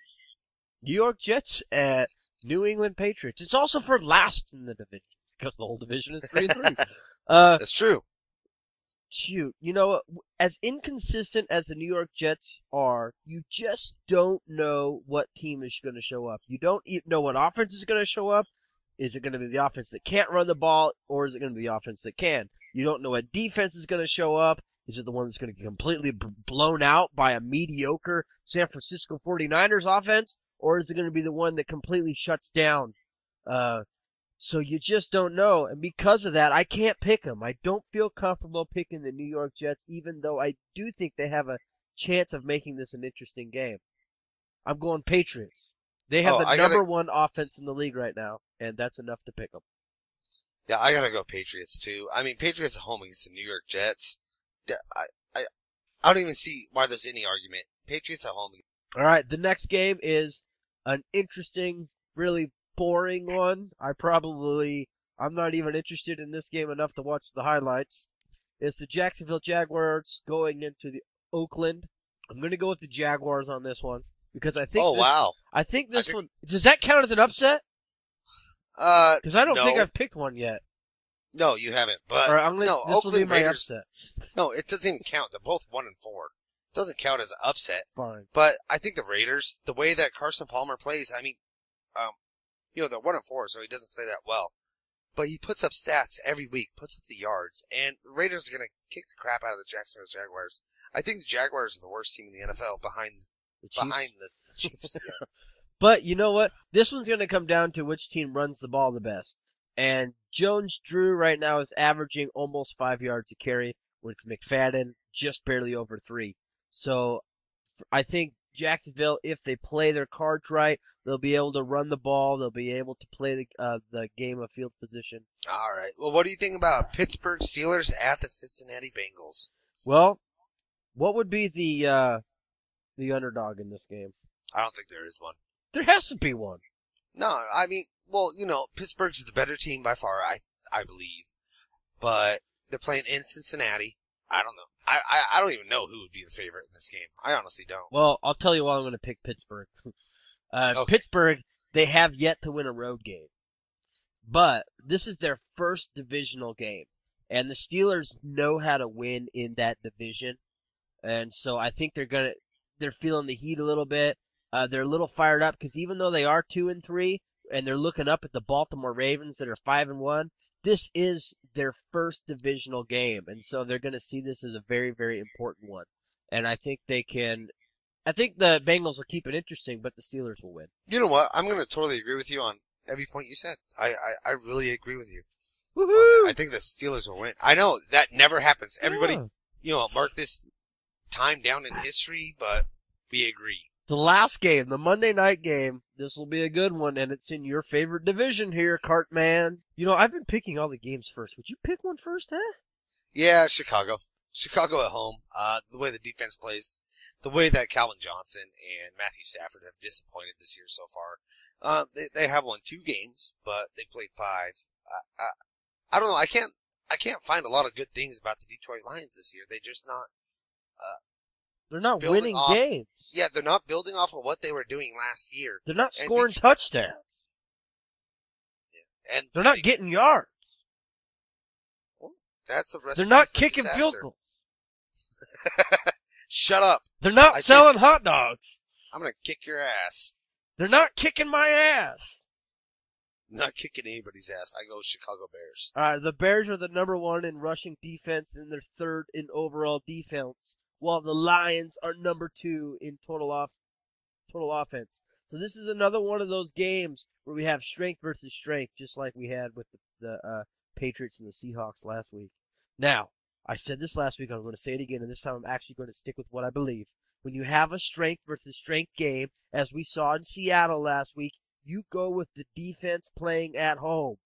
New York Jets at New England Patriots. It's also for last in the division because the whole division is 3-3. That's true. Shoot, as inconsistent as the New York Jets are, you just don't know what team is going to show up. You don't know what offense is going to show up. Is it going to be the offense that can't run the ball, or is it going to be the offense that can? You don't know what defense is going to show up. Is it the one that's going to get completely blown out by a mediocre San Francisco 49ers offense, or is it going to be the one that completely shuts down? So you just don't know, and because of that, I can't pick them. I don't feel comfortable picking the New York Jets, even though I do think they have a chance of making this an interesting game. I'm going Patriots. They have the number 1 offense in the league right now, and that's enough to pick them. Yeah, I gotta go Patriots too. I mean, Patriots at home against the New York Jets. I don't even see why there's any argument. Patriots at home. All right, the next game is an interesting, really boring one. I'm not even interested in this game enough to watch the highlights. It's the Jacksonville Jaguars going into the Oakland. I'm going to go with the Jaguars on this one because I think this one, does that count as an upset? Because I don't think I've picked one yet. No, you haven't. But this will be my upset. No, it doesn't even count. They're both 1-4. Doesn't count as an upset. Fine. But I think the Raiders, the way that Carson Palmer plays, I mean, they're 1-4, so he doesn't play that well. But he puts up stats every week, puts up the yards, and the Raiders are going to kick the crap out of the Jacksonville Jaguars. I think the Jaguars are the worst team in the NFL behind the Chiefs. Yeah. But you know what? This one's going to come down to which team runs the ball the best. And Jones-Drew right now is averaging almost 5 yards a carry, with McFadden just barely over 3. So I think Jacksonville, if they play their cards right, they'll be able to run the ball. They'll be able to play the game of field position. All right. Well, what do you think about Pittsburgh Steelers at the Cincinnati Bengals? Well, what would be the underdog in this game? I don't think there is one. There has to be one. No, I mean, well, Pittsburgh's the better team by far, I believe. But they're playing in Cincinnati. I don't know. I don't even know who would be the favorite in this game. I honestly don't. Well, I'll tell you why I'm going to pick Pittsburgh. Okay. Pittsburgh, they have yet to win a road game. But this is their first divisional game. And the Steelers know how to win in that division. And so I think they're feeling the heat a little bit. They're a little fired up because even though they are 2-3 and they're looking up at the Baltimore Ravens that are 5-1, this is their first divisional game, and so they're going to see this as a very, very important one. And I think the Bengals will keep it interesting, but the Steelers will win. You know what? I'm going to totally agree with you on every point you said. I really agree with you. Woohoo! I think the Steelers will win. I know that never happens. Everybody, mark this time down in history, but we agree. The last game, the Monday night game, this will be a good one, and it's in your favorite division here, Cartman. I've been picking all the games first. Would you pick one first, huh? Yeah, Chicago. Chicago at home. The way the defense plays, the way that Calvin Johnson and Matthew Stafford have disappointed this year so far. They have won 2 games, but they played 5. I don't know. I can't find a lot of good things about the Detroit Lions this year. They're just not. They're not winning games. Yeah, they're not building off of what they were doing last year. They're not scoring touchdowns. Yeah. And they're not getting yards. Well, that's the rest. They're not kicking field goals. Shut up. They're not selling hot dogs. I'm going to kick your ass. They're not kicking my ass. Not kicking anybody's ass. I go Chicago Bears. All right, the Bears are the number 1 in rushing defense and they're 3rd in overall defense, while the Lions are number 2 in total offense. So this is another one of those games where we have strength versus strength, just like we had with the Patriots and the Seahawks last week. Now, I said this last week, I'm going to say it again, and this time I'm actually going to stick with what I believe. When you have a strength versus strength game, as we saw in Seattle last week, you go with the defense playing at home.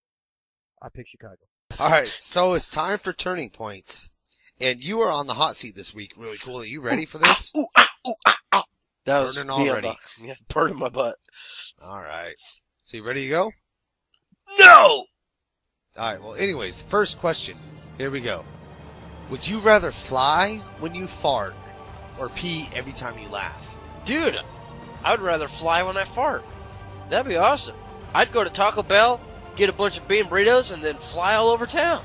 I pick Chicago. All right, so it's time for turning points. And you are on the hot seat this week. Really cool. Are you ready for this? That was burning already. Burning my butt. All right. So you ready to go? No! All right. Well, anyways, first question. Here we go. Would you rather fly when you fart or pee every time you laugh? Dude, I would rather fly when I fart. That'd be awesome. I'd go to Taco Bell, get a bunch of bean burritos, and then fly all over town.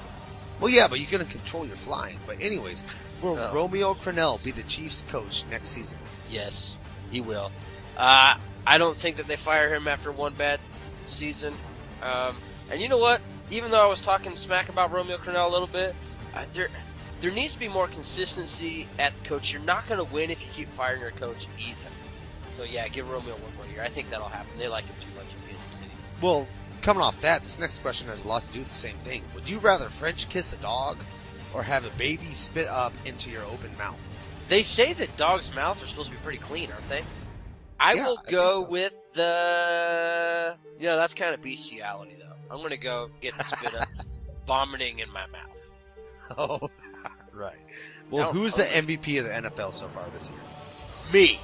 Well, yeah, but you're going to control your flying. But anyways, will Romeo Crennel be the Chiefs coach next season? Yes, he will. I don't think that they fire him after one bad season. And you know what? Even though I was talking smack about Romeo Crennel a little bit, there needs to be more consistency at the coach. You're not going to win if you keep firing your coach either. So, yeah, give Romeo one more year. I think that'll happen. They like him too much in Kansas City. Well, coming off that, this next question has a lot to do with the same thing. Would you rather French kiss a dog or have a baby spit up into your open mouth? They say that dogs' mouths are supposed to be pretty clean, aren't they? I will go with the... that's kind of bestiality, though. I'm going to go get spit up. vomiting in my mouth. Oh, right. Well, who's the MVP of the NFL so far this year? Me.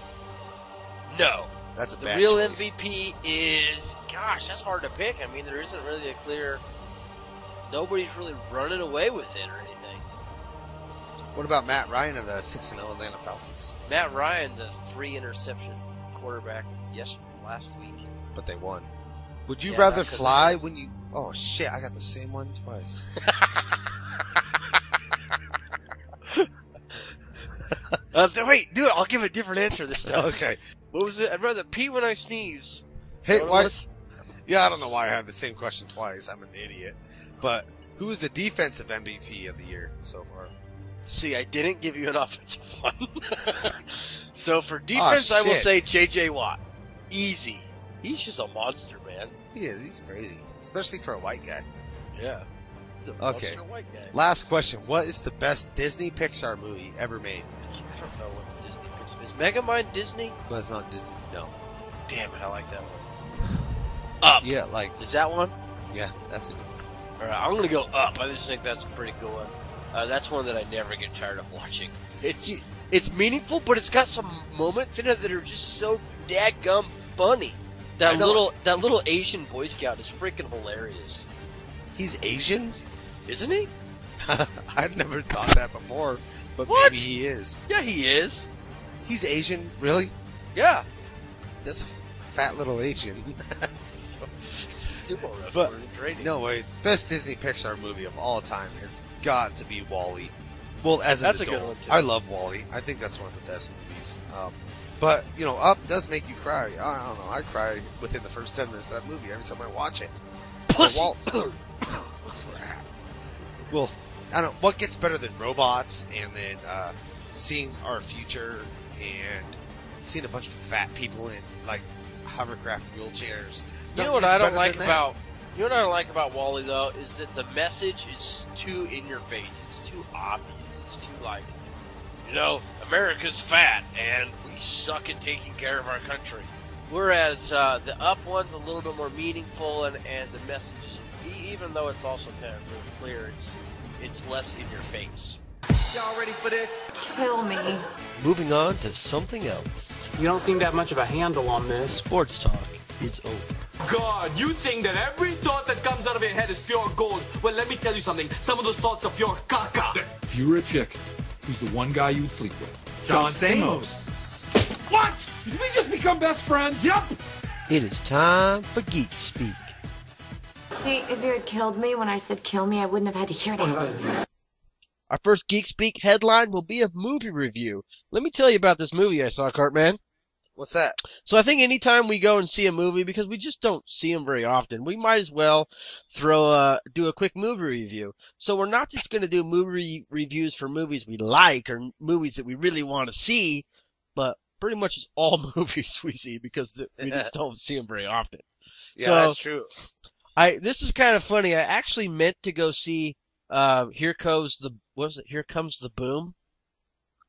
No. That's a The bad real choice. MVP is, gosh, that's hard to pick. I mean, there isn't really a clear, nobody's really running away with it or anything. What about Matt Ryan of the 6-0 Atlanta Falcons? Matt Ryan, the 3-interception quarterback last week. But they won. Would you Yeah, rather not 'cause fly when you... Oh, shit, I got the same one twice. Wait, dude, I'll give a different answer this time. Okay. What was it? I'd rather pee when I sneeze. Hey, What why... was- Yeah, I don't know why I had the same question twice. I'm an idiot. But who is the defensive MVP of the year so far? See, I didn't give you an offensive one. So for defense, I will shit. say J.J. Watt. Easy. He's just a monster, man. He is. He's crazy. Especially for a white guy. Yeah. He's a Okay. monster white guy. Last question. What is the best Disney Pixar movie ever made? I don't know what's Disney Pixar. Is Megamind Disney? No, it's not Disney. No. Damn it, I like that one. Up. Yeah, like... Is that one? Yeah, that's a good one. Alright, I'm gonna go Up. I just think that's a pretty good one. That's one that I never get tired of watching. It's meaningful, but it's got some moments in it that are just so dadgum funny. That little Asian Boy Scout is freaking hilarious. He's Asian? Isn't he? I've never thought that before, but What? maybe he is. Yeah, he is. He's Asian? Really? Yeah. That's a fat little Asian. Sumo wrestler But, in training. no, wait. Best Disney Pixar movie of all time has got to be WALL-E. Well, as an That's a adult, good one, too. I love WALL-E. I think that's one of the best movies. But, you know, Up does make you cry. I don't know. I cry within the first 10 minutes of that movie every time I watch it. Pussy. Well, I don't know. What gets better than robots and then seeing our future and seeing a bunch of fat people in, like, hovercraft wheelchairs? You know what I don't like about WALL-E though is that the message is too in your face. It's too obvious. It's too like, America's fat and we suck at taking care of our country. Whereas the Up one's a little bit more meaningful and the message is, even though it's also kind of really clear, it's less in your face. Y'all ready for this? Kill me. Moving on to something else. You don't seem to have much of a handle on this. Sports talk is over. God, you think that every thought that comes out of your head is pure gold. Well, let me tell you something. Some of those thoughts are pure caca. If you were a chick, who's the one guy you would sleep with? John Stamos. What? Did we just become best friends? Yep. It is time for Geek Speak. See, if you had killed me when I said kill me, I wouldn't have had to hear that. Our first Geek Speak headline will be a movie review. Let me tell you about this movie I saw, Cartman. What's that? So I think anytime we go and see a movie, because we just don't see them very often, we might as well do a quick movie review. So we're not just going to do movie reviews for movies we like or movies that we really want to see, but pretty much it's all movies we see because we just don't see them very often. Yeah, so, that's true. This is kind of funny. I actually meant to go see Here Comes the Boom.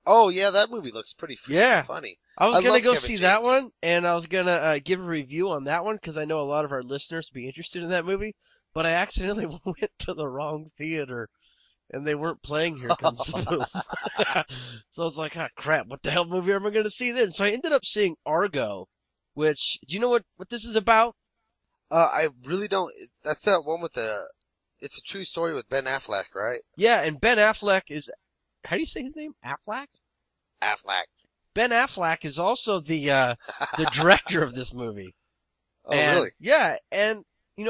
Oh, yeah, that movie looks pretty funny. I was going to go love see Kevin that James. one, and I was going to give a review on that one because I know a lot of our listeners would be interested in that movie, but I accidentally went to the wrong theater, and they weren't playing Here Comes the Boom. So I was like, crap, what the hell movie am I going to see then? So I ended up seeing Argo, which, do you know what this is about? I really don't. That's that one with it's a true story with Ben Affleck, right? Yeah, and Ben Affleck is, how do you say his name? Affleck? Affleck. Ben Affleck is also the director of this movie. Oh, really? Yeah, and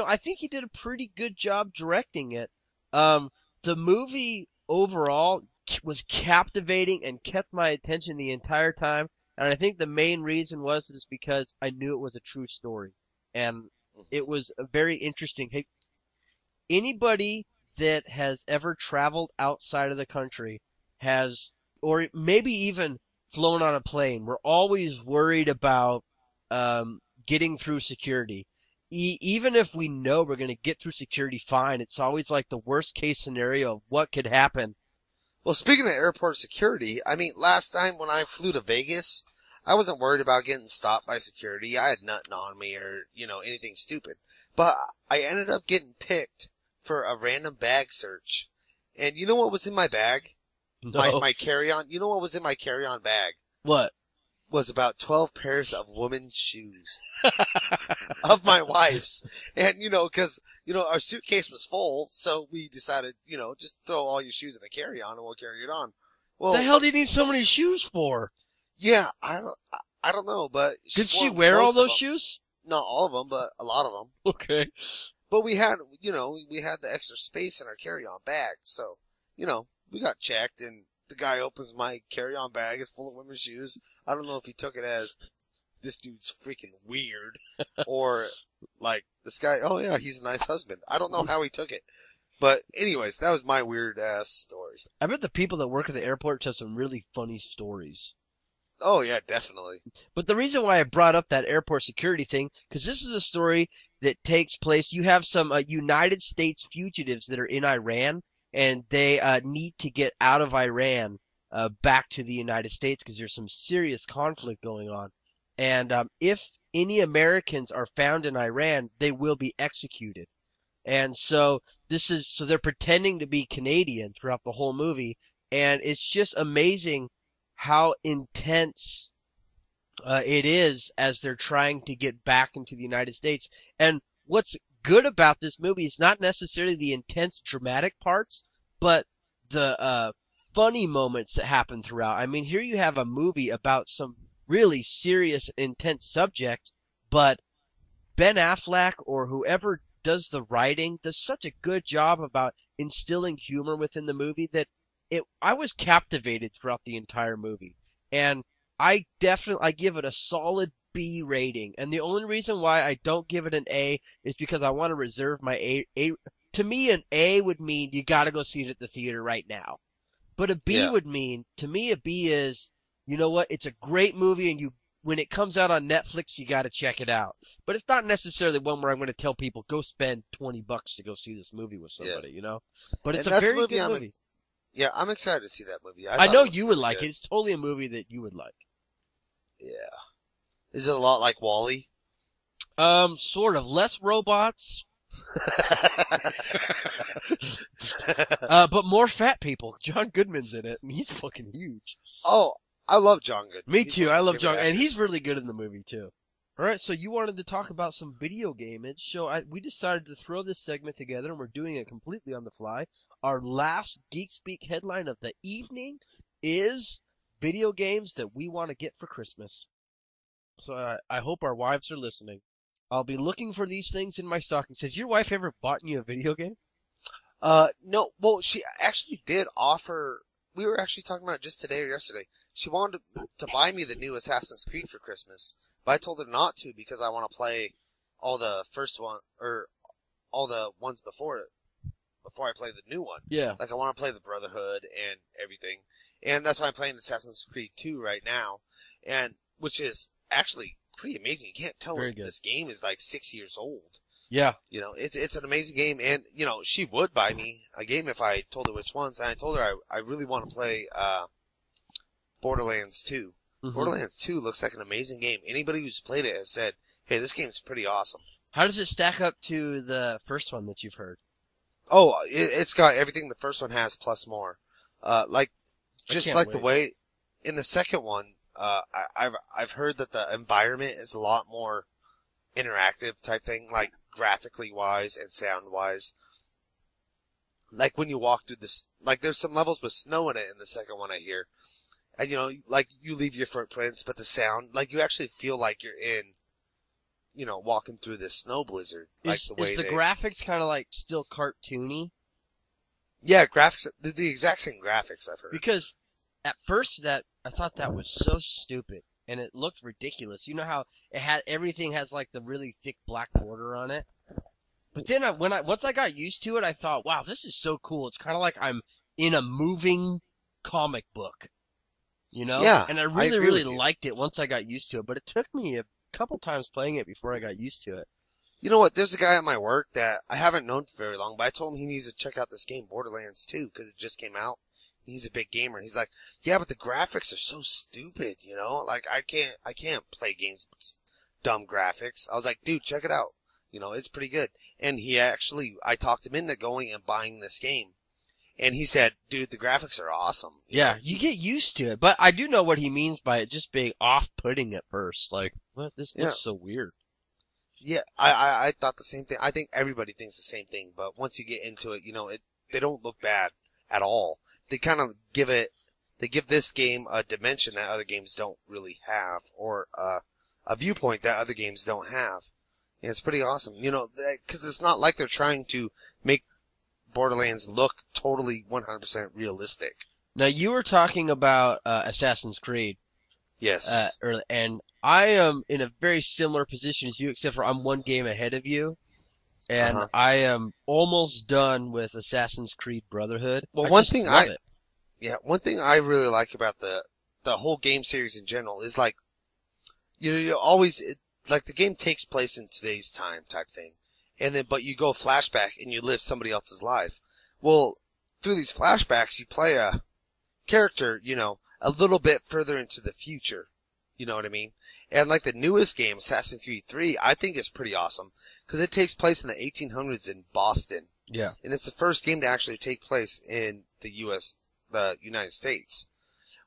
I think he did a pretty good job directing it. The movie overall was captivating and kept my attention the entire time, and I think the main reason is because I knew it was a true story, and it was very interesting. Hey, anybody that has ever traveled outside of the country or maybe even flown on a plane, we're always worried about getting through security. Even if we know we're going to get through security fine, it's always like the worst case scenario of what could happen. Well, speaking of airport security, I mean, last time when I flew to Vegas, I wasn't worried about getting stopped by security. I had nothing on me or, anything stupid. But I ended up getting picked for a random bag search. And you know what was in my bag? No. My carry-on. You know what was in my carry-on bag? What? Was about 12 pairs of women's shoes. Of my wife's. And, cause, our suitcase was full, so we decided, just throw all your shoes in the carry-on and we'll carry it on. Well, The hell do you need so many shoes for? Yeah, I don't know, but Did she wear all those shoes? Not all of them, but a lot of them. Okay. But we had, we had the extra space in our carry-on bag, so, we got checked, and the guy opens my carry-on bag. It's full of women's shoes. I don't know if he took it as, this dude's freaking weird, or, like, this guy, oh yeah, he's a nice husband. I don't know how he took it. But anyways, that was my weird-ass story. I bet the people that work at the airport have some really funny stories. Oh, yeah, definitely. But the reason why I brought up that airport security thing, because this is a story that takes place. You have some United States fugitives that are in Iran, and they need to get out of Iran back to the United States because there's some serious conflict going on. And if any Americans are found in Iran, they will be executed. And so they're pretending to be Canadian throughout the whole movie, and it's just amazing how intense it is as they're trying to get back into the United States. And what's good about this movie is not necessarily the intense dramatic parts, but the funny moments that happen throughout. I mean, here you have a movie about some really serious, intense subject, but Ben Affleck or whoever does the writing does such a good job about instilling humor within the movie that I was captivated throughout the entire movie. And I give it a solid B rating. And the only reason why I don't give it an A is because I want to reserve my A. To me, an A would mean you got to go see it at the theater right now. But a B would mean, to me, a B is, you know what? It's a great movie, and when it comes out on Netflix, you got to check it out. But it's not necessarily one where I'm going to tell people, go spend $20 to go see this movie with somebody, But it's a very good movie. Yeah, I'm excited to see that movie. I know you would like it. It's totally a movie that you would like. Yeah. Is it a lot like WALL-E? Sort of. Less robots. But more fat people. John Goodman's in it, and he's fucking huge. Oh, I love John Goodman. Me too. I love John, and he's really good in the movie too. All right, so you wanted to talk about some video game, and we decided to throw this segment together, and we're doing it completely on the fly. Our last Geek Speak headline of the evening is video games that we want to get for Christmas. So I hope our wives are listening. I'll be looking for these things in my stocking. Has your wife ever bought you a video game? No. Well, she actually did offer. We were actually talking about it just today or yesterday. She wanted to buy me the new Assassin's Creed for Christmas, but I told her not to because I want to play all the first one or all the ones before I play the new one. Yeah. Like I want to play the Brotherhood and everything, and that's why I'm playing Assassin's Creed 2 right now, and which is actually pretty amazing. You can't tell this game is like 6 years old. Yeah. It's an amazing game, and, she would buy me a game if I told her which ones, and I told her I really want to play, Borderlands 2. Mm-hmm. Borderlands 2 looks like an amazing game. Anybody who's played it has said, hey, this game's pretty awesome. How does it stack up to the first one that you've heard? Oh, it's got everything the first one has plus more. The way, in the second one, I've heard that the environment is a lot more interactive type thing, like graphically wise and sound wise. Like when you walk through this, like there's some levels with snow in it in the second one I hear. And like you leave your footprints, but the sound, like you actually feel like you're in, walking through this snow blizzard. Is the graphics kind of like still cartoony? Yeah, graphics, the exact same graphics I've heard. Because at first I thought that was so stupid. And it looked ridiculous. You know how everything has like the really thick black border on it? But then once I got used to it, I thought, wow, this is so cool. It's kind of like I'm in a moving comic book, Yeah. And I really liked it once I got used to it. But it took me a couple times playing it before I got used to it. You know what? There's a guy at my work that I haven't known for very long, but I told him he needs to check out this game, Borderlands 2, because it just came out. He's a big gamer. He's like, yeah, but the graphics are so stupid, Like, I can't play games with dumb graphics. I was like, dude, check it out. It's pretty good. And I talked him into going and buying this game. And he said, dude, the graphics are awesome. You get used to it. But I do know what he means by it just being off-putting at first. Like, what? This looks so weird. Yeah, I thought the same thing. I think everybody thinks the same thing. But once you get into it, they don't look bad at all. They kind of give this game a dimension that other games don't really have, or a viewpoint that other games don't have. And it's pretty awesome. Because it's not like they're trying to make Borderlands look totally 100% realistic. Now, you were talking about Assassin's Creed. Yes. And I am in a very similar position as you, except for I'm one game ahead of you. And I am almost done with Assassin's Creed Brotherhood. Well, one thing I really like about the whole game series in general is like, you always, like the game takes place in today's time type thing. And then, but you go flashback and you live somebody else's life. Well, through these flashbacks, you play a character, a little bit further into the future. You know what I mean? And like the newest game, Assassin's Creed 3, I think is pretty awesome because it takes place in the 1800s in Boston. Yeah. And it's the first game to actually take place in the United States,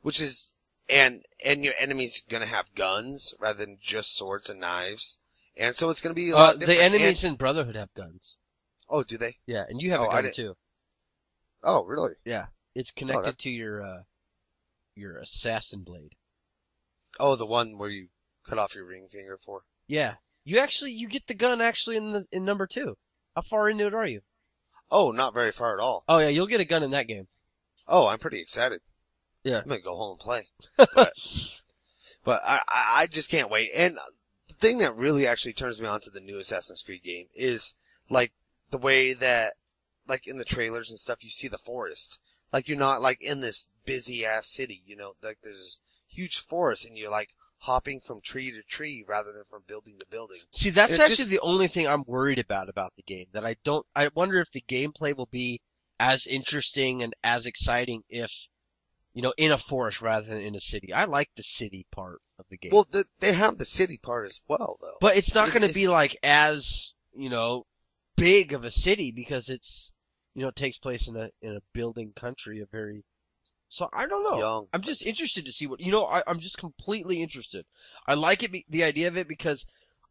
which is, and your enemy's gonna have guns rather than just swords and knives. And so it's going to be a lot different. The enemies in Brotherhood have guns. Oh, do they? Yeah, and you have a gun too. Oh, really? Yeah, it's connected to your assassin blade. Oh, the one where you cut off your ring finger for? Yeah, you get the gun actually in number 2. How far into it are you? Oh, not very far at all. Oh yeah, you'll get a gun in that game. Oh, I'm pretty excited. Yeah, I'm gonna go home and play. But I just can't wait. And the thing that really actually turns me on to the new Assassin's Creed game is, like, the way that, like, in the trailers and stuff, you see the forest. Like, you're not, like, in this busy-ass city, like, there's this huge forest, and you're, like, hopping from tree to tree rather than from building to building. See, that's actually the only thing I'm worried about the game. I wonder if the gameplay will be as interesting and as exciting if, in a forest rather than in a city. I like the city part of the game. Well, they have the city part as well, though. But it's not going to be like as, big of a city because it's, it takes place in a building country, so I don't know. I'm just interested to see what, I'm just completely interested. I like the idea of it because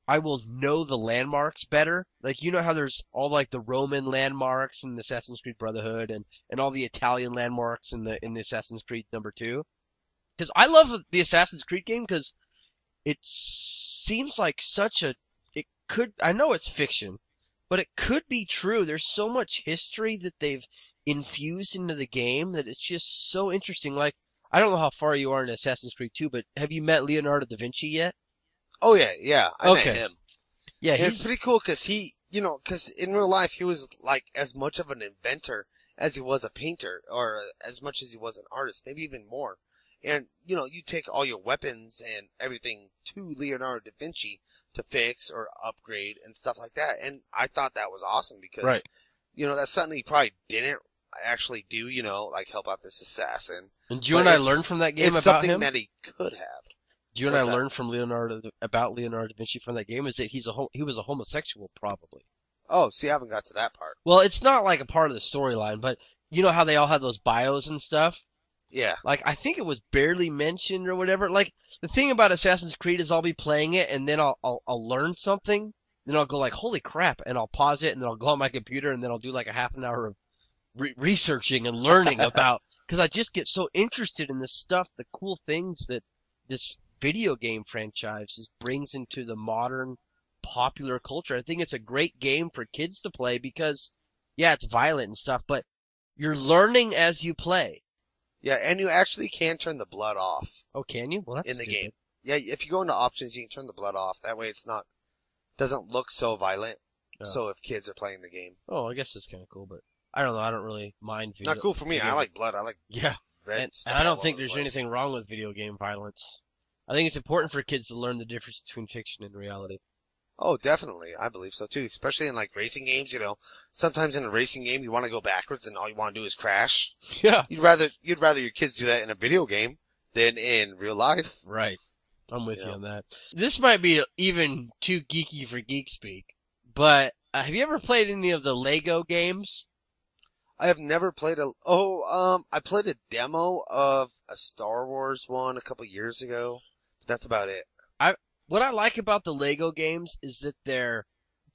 I will know the landmarks better. Like, how there's all like the Roman landmarks in the Assassin's Creed Brotherhood and all the Italian landmarks in the Assassin's Creed number 2. Because I love the Assassin's Creed game because it seems like I know it's fiction, but it could be true. There's so much history that they've infused into the game that it's just so interesting. Like, I don't know how far you are in Assassin's Creed 2, but have you met Leonardo da Vinci yet? Oh, yeah. I met him. Yeah, it's pretty cool because because in real life he was like as much of an inventor as he was a painter, or as much as he was an artist, maybe even more. And, you take all your weapons and everything to Leonardo da Vinci to fix or upgrade and stuff like that. And I thought that was awesome because, that's something he probably didn't actually do, like help out this assassin. And you and I learned from that game about him? It's something that he could have. Do you and I learned from Leonardo da Vinci from that game is that he was a homosexual, probably. Oh, see, I haven't got to that part. Well, it's not like a part of the storyline, but you know how they all have those bios and stuff? Yeah. Like, I think it was barely mentioned or whatever. Like, the thing about Assassin's Creed is I'll be playing it and then I'll learn something. Then I'll go like, holy crap, and I'll pause it and then I'll go on my computer and then I'll do like a half an hour of researching and learning about, because I just get so interested in this stuff, the cool things that this video game franchise just brings into the modern popular culture. I think it's a great game for kids to play because, yeah, it's violent and stuff, but you're learning as you play. Yeah, and you actually can turn the blood off. Oh, can you? Well, that's in the stupid. game. Yeah, if you go into options, you can turn the blood off. That way doesn't look so violent. Oh. So if kids are playing the game. Oh, I guess that's kind of cool, but I don't know. I don't really mind video. Not cool for me. I like blood. I like red stuff. And I don't think there's anything wrong with video game violence. I think it's important for kids to learn the difference between fiction and reality. Oh, definitely. I believe so too. Especially in like racing games, sometimes in a racing game you want to go backwards and all you want to do is crash. Yeah. You'd rather your kids do that in a video game than in real life. Right. I'm with you on that. This might be even too geeky for geek speak, But have you ever played any of the Lego games? I have never played I played a demo of a Star Wars one a couple years ago. That's about it. What I like about the Lego games is that they're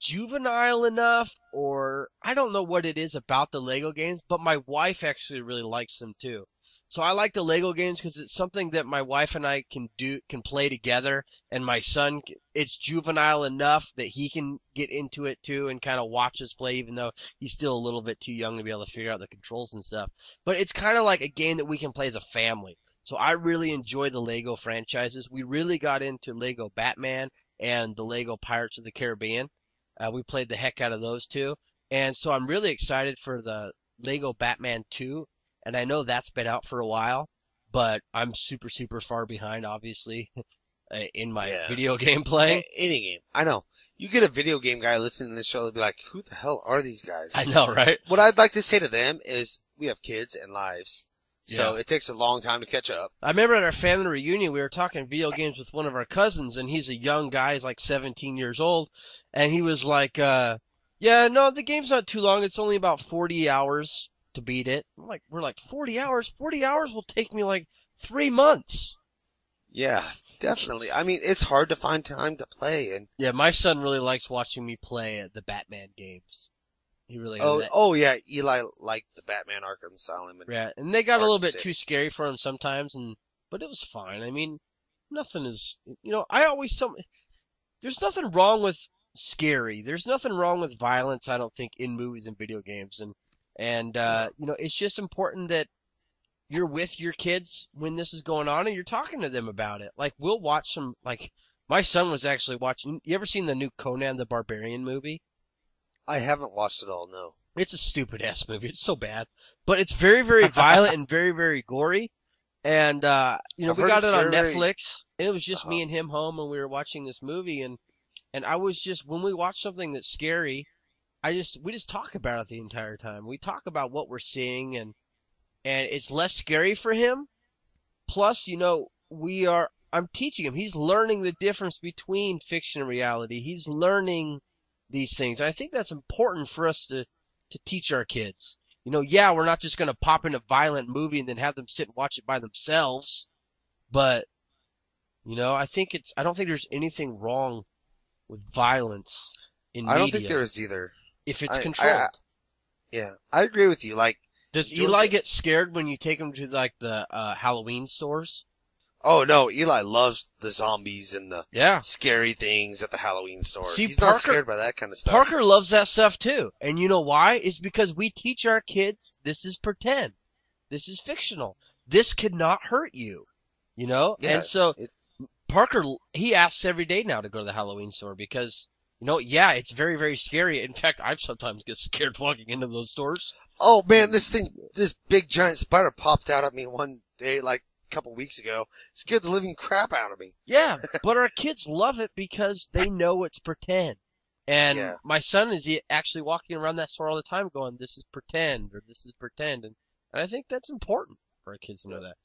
juvenile enough, or I don't know what it is about the Lego games, but my wife actually really likes them too. So I like the Lego games because it's something that my wife and I can play together, and my son, it's juvenile enough that he can get into it too and kind of watch us play, even though he's still a little bit too young to be able to figure out the controls and stuff. But it's kind of like a game that we can play as a family. So I really enjoy the Lego franchises. We really got into Lego Batman and the Lego Pirates of the Caribbean. We played the heck out of those two. And so I'm really excited for the Lego Batman 2. And I know that's been out for a while, but I'm super, super far behind, obviously, in my video game play. Any game. I know. You get a video game guy listening to this show, they'll be like, who the hell are these guys? I know, right? What I'd like to say to them is we have kids and lives. So it takes a long time to catch up. I remember at our family reunion, we were talking video games with one of our cousins, and he's a young guy. He's like 17 years old. And he was like, yeah, no, the game's not too long. It's only about 40 hours to beat it. We're like, 40 hours? 40 hours will take me like 3 months. Yeah, definitely. I mean, it's hard to find time to play. And yeah, my son really likes watching me play the Batman games. He really yeah, Eli liked the Batman Arkham Asylum. And they got a little bit too scary for him sometimes, but it was fine. I mean, nothing is, I always tell me, there's nothing wrong with scary. There's nothing wrong with violence, I don't think, in movies and video games. And it's just important that you're with your kids when this is going on and you're talking to them about it. Like, we'll watch some, like, my son was actually watching, you ever seen the new Conan the Barbarian movie? I haven't watched it all, no. It's a stupid-ass movie. It's so bad. But it's very, very violent and very, very gory. And, we got it on Netflix. And it was just me and him home when we were watching this movie. And I was just, when we watch something that's scary, we just talk about it the entire time. We talk about what we're seeing, and it's less scary for him. Plus, I'm teaching him. He's learning the difference between fiction and reality. He's learning these things. I think that's important for us to teach our kids. We're not just going to pop in a violent movie and then have them sit and watch it by themselves. But, I don't think there's anything wrong with violence in media. I don't think there is either. If it's controlled. I agree with you. Like, does Eli get scared when you take him to like the Halloween stores? Oh no, Eli loves the zombies and the scary things at the Halloween store. See, he's not scared by that kind of stuff. Parker loves that stuff too. And you know why? It's because we teach our kids this is pretend. This is fictional. This could not hurt you. Yeah, and so Parker, he asks every day now to go to the Halloween store because, it's very, very scary. In fact, I sometimes get scared walking into those stores. Oh man, this big giant spider popped out at me one day, like, couple weeks ago, scared the living crap out of me. Yeah, but our kids love it because they know it's pretend. And my son is actually walking around that store all the time going, this is pretend, or this is pretend. And I think that's important for our kids to know that.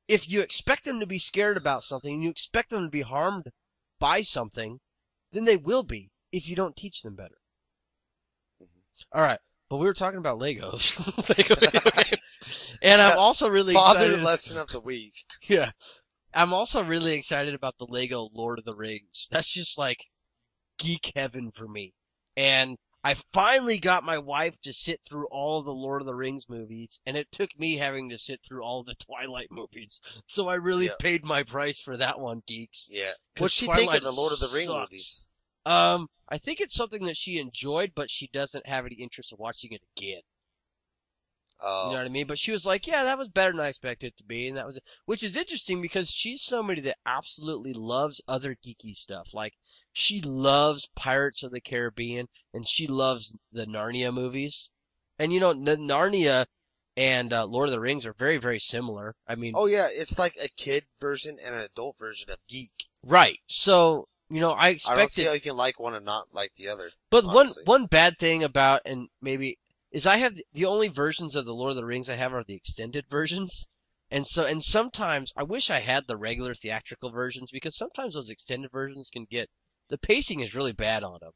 If you expect them to be scared about something, and you expect them to be harmed by something, then they will be if you don't teach them better. All right. But we were talking about Legos. Lego games. And I'm also really excited. Father lesson of the week. Yeah. I'm also really excited about the Lego Lord of the Rings. That's just like geek heaven for me. And I finally got my wife to sit through all of the Lord of the Rings movies, and it took me having to sit through all of the Twilight movies. So I really paid my price for that one, geeks. Yeah. What'd she think of the Lord of the Rings movies? I think it's something that she enjoyed, but she doesn't have any interest in watching it again. Oh. You know what I mean? But she was like, yeah, that was better than I expected it to be. And that was it. Which is interesting because she's somebody that absolutely loves other geeky stuff. Like, she loves Pirates of the Caribbean, and she loves the Narnia movies. And, the Narnia and Lord of the Rings are very, very similar. I mean... Oh, yeah. It's like a kid version and an adult version of Geek. Right. So... I expected... I don't see how you can like one and not like the other. But one bad thing about, and maybe, is I have the only versions of the Lord of the Rings I have are the extended versions. And sometimes, I wish I had the regular theatrical versions, because sometimes those extended versions can get, the pacing is really bad on them.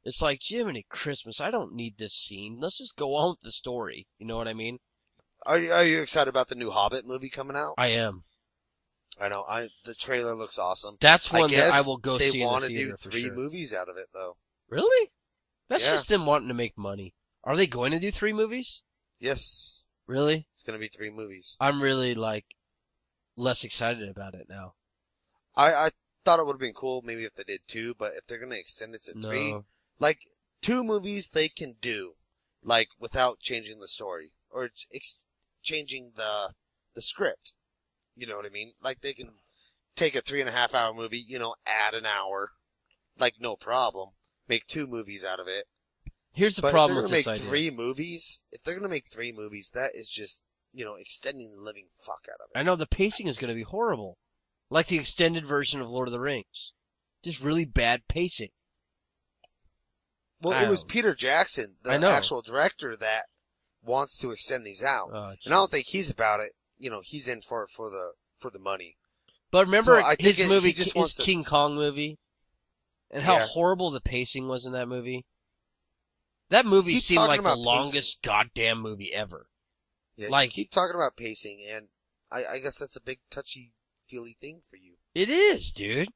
It's like, Jiminy Christmas, I don't need this scene. Let's just go on with the story. You know what I mean? Are you excited about the new Hobbit movie coming out? I am. I know. The trailer looks awesome. That's one that I will go see in the they want to theater do for 3 sure. movies out of it, though. Really? That's Yeah. just them wanting to make money. Are they going to do 3 movies? Yes. Really? It's going to be 3 movies. I'm really, less excited about it now. I thought it would have been cool maybe if they did 2, but if they're going to extend it to 3, 2 movies they can do, without changing the story or changing the script. You know what I mean? They can take a 3.5-hour movie, add an hour, no problem. Make 2 movies out of it. Here's the problem with this idea. If they're going to make 3 movies, that is just, extending the living fuck out of it. I know the pacing is going to be horrible. Like the extended version of Lord of the Rings. Just really bad pacing. Well, it was Peter Jackson, the I know. actual director, that wants to extend these out. Oh, and I don't think he's about it. He's in for the money. But remember his movie, his King Kong movie? And how horrible the pacing was in that movie? That movie seemed like the longest goddamn movie ever. Yeah, keep talking about pacing, and I guess that's a big touchy-feely thing for you. It is, dude.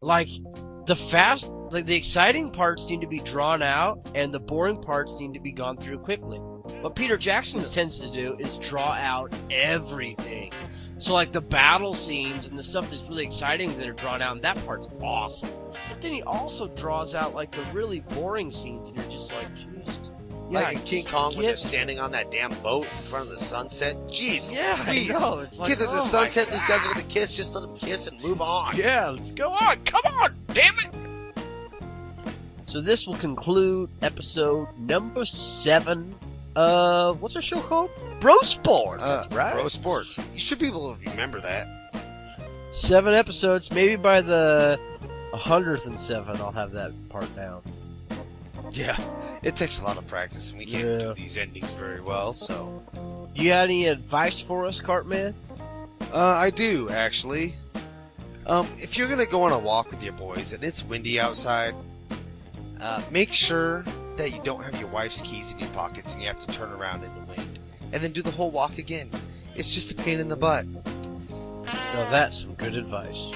The exciting parts need to be drawn out, and the boring parts need to be gone through quickly. What Peter Jackson tends to do is draw out everything. So, the battle scenes and the stuff that's really exciting that are drawn out, and that part's awesome. But then he also draws out, the really boring scenes, and you're just like, jeez. Yeah, in King Kong when they're standing on that damn boat in front of the sunset. Jeez, please. I know. It's Kid, there's a sunset, these guys are going to kiss, just let them kiss and move on. Yeah, let's go on. Come on, damn it. So this will conclude episode number 7 of, what's our show called? BroSports. That's right. BroSports. You should be able to remember that. 7 episodes. Maybe by the 107 I'll have that part down. Yeah, it takes a lot of practice, and we can't do these endings very well, so... Do you have any advice for us, Cartman? I do, actually. If you're gonna go on a walk with your boys, and it's windy outside, make sure that you don't have your wife's keys in your pockets, and you have to turn around in the wind. And then do the whole walk again. It's just a pain in the butt. Now that's some good advice.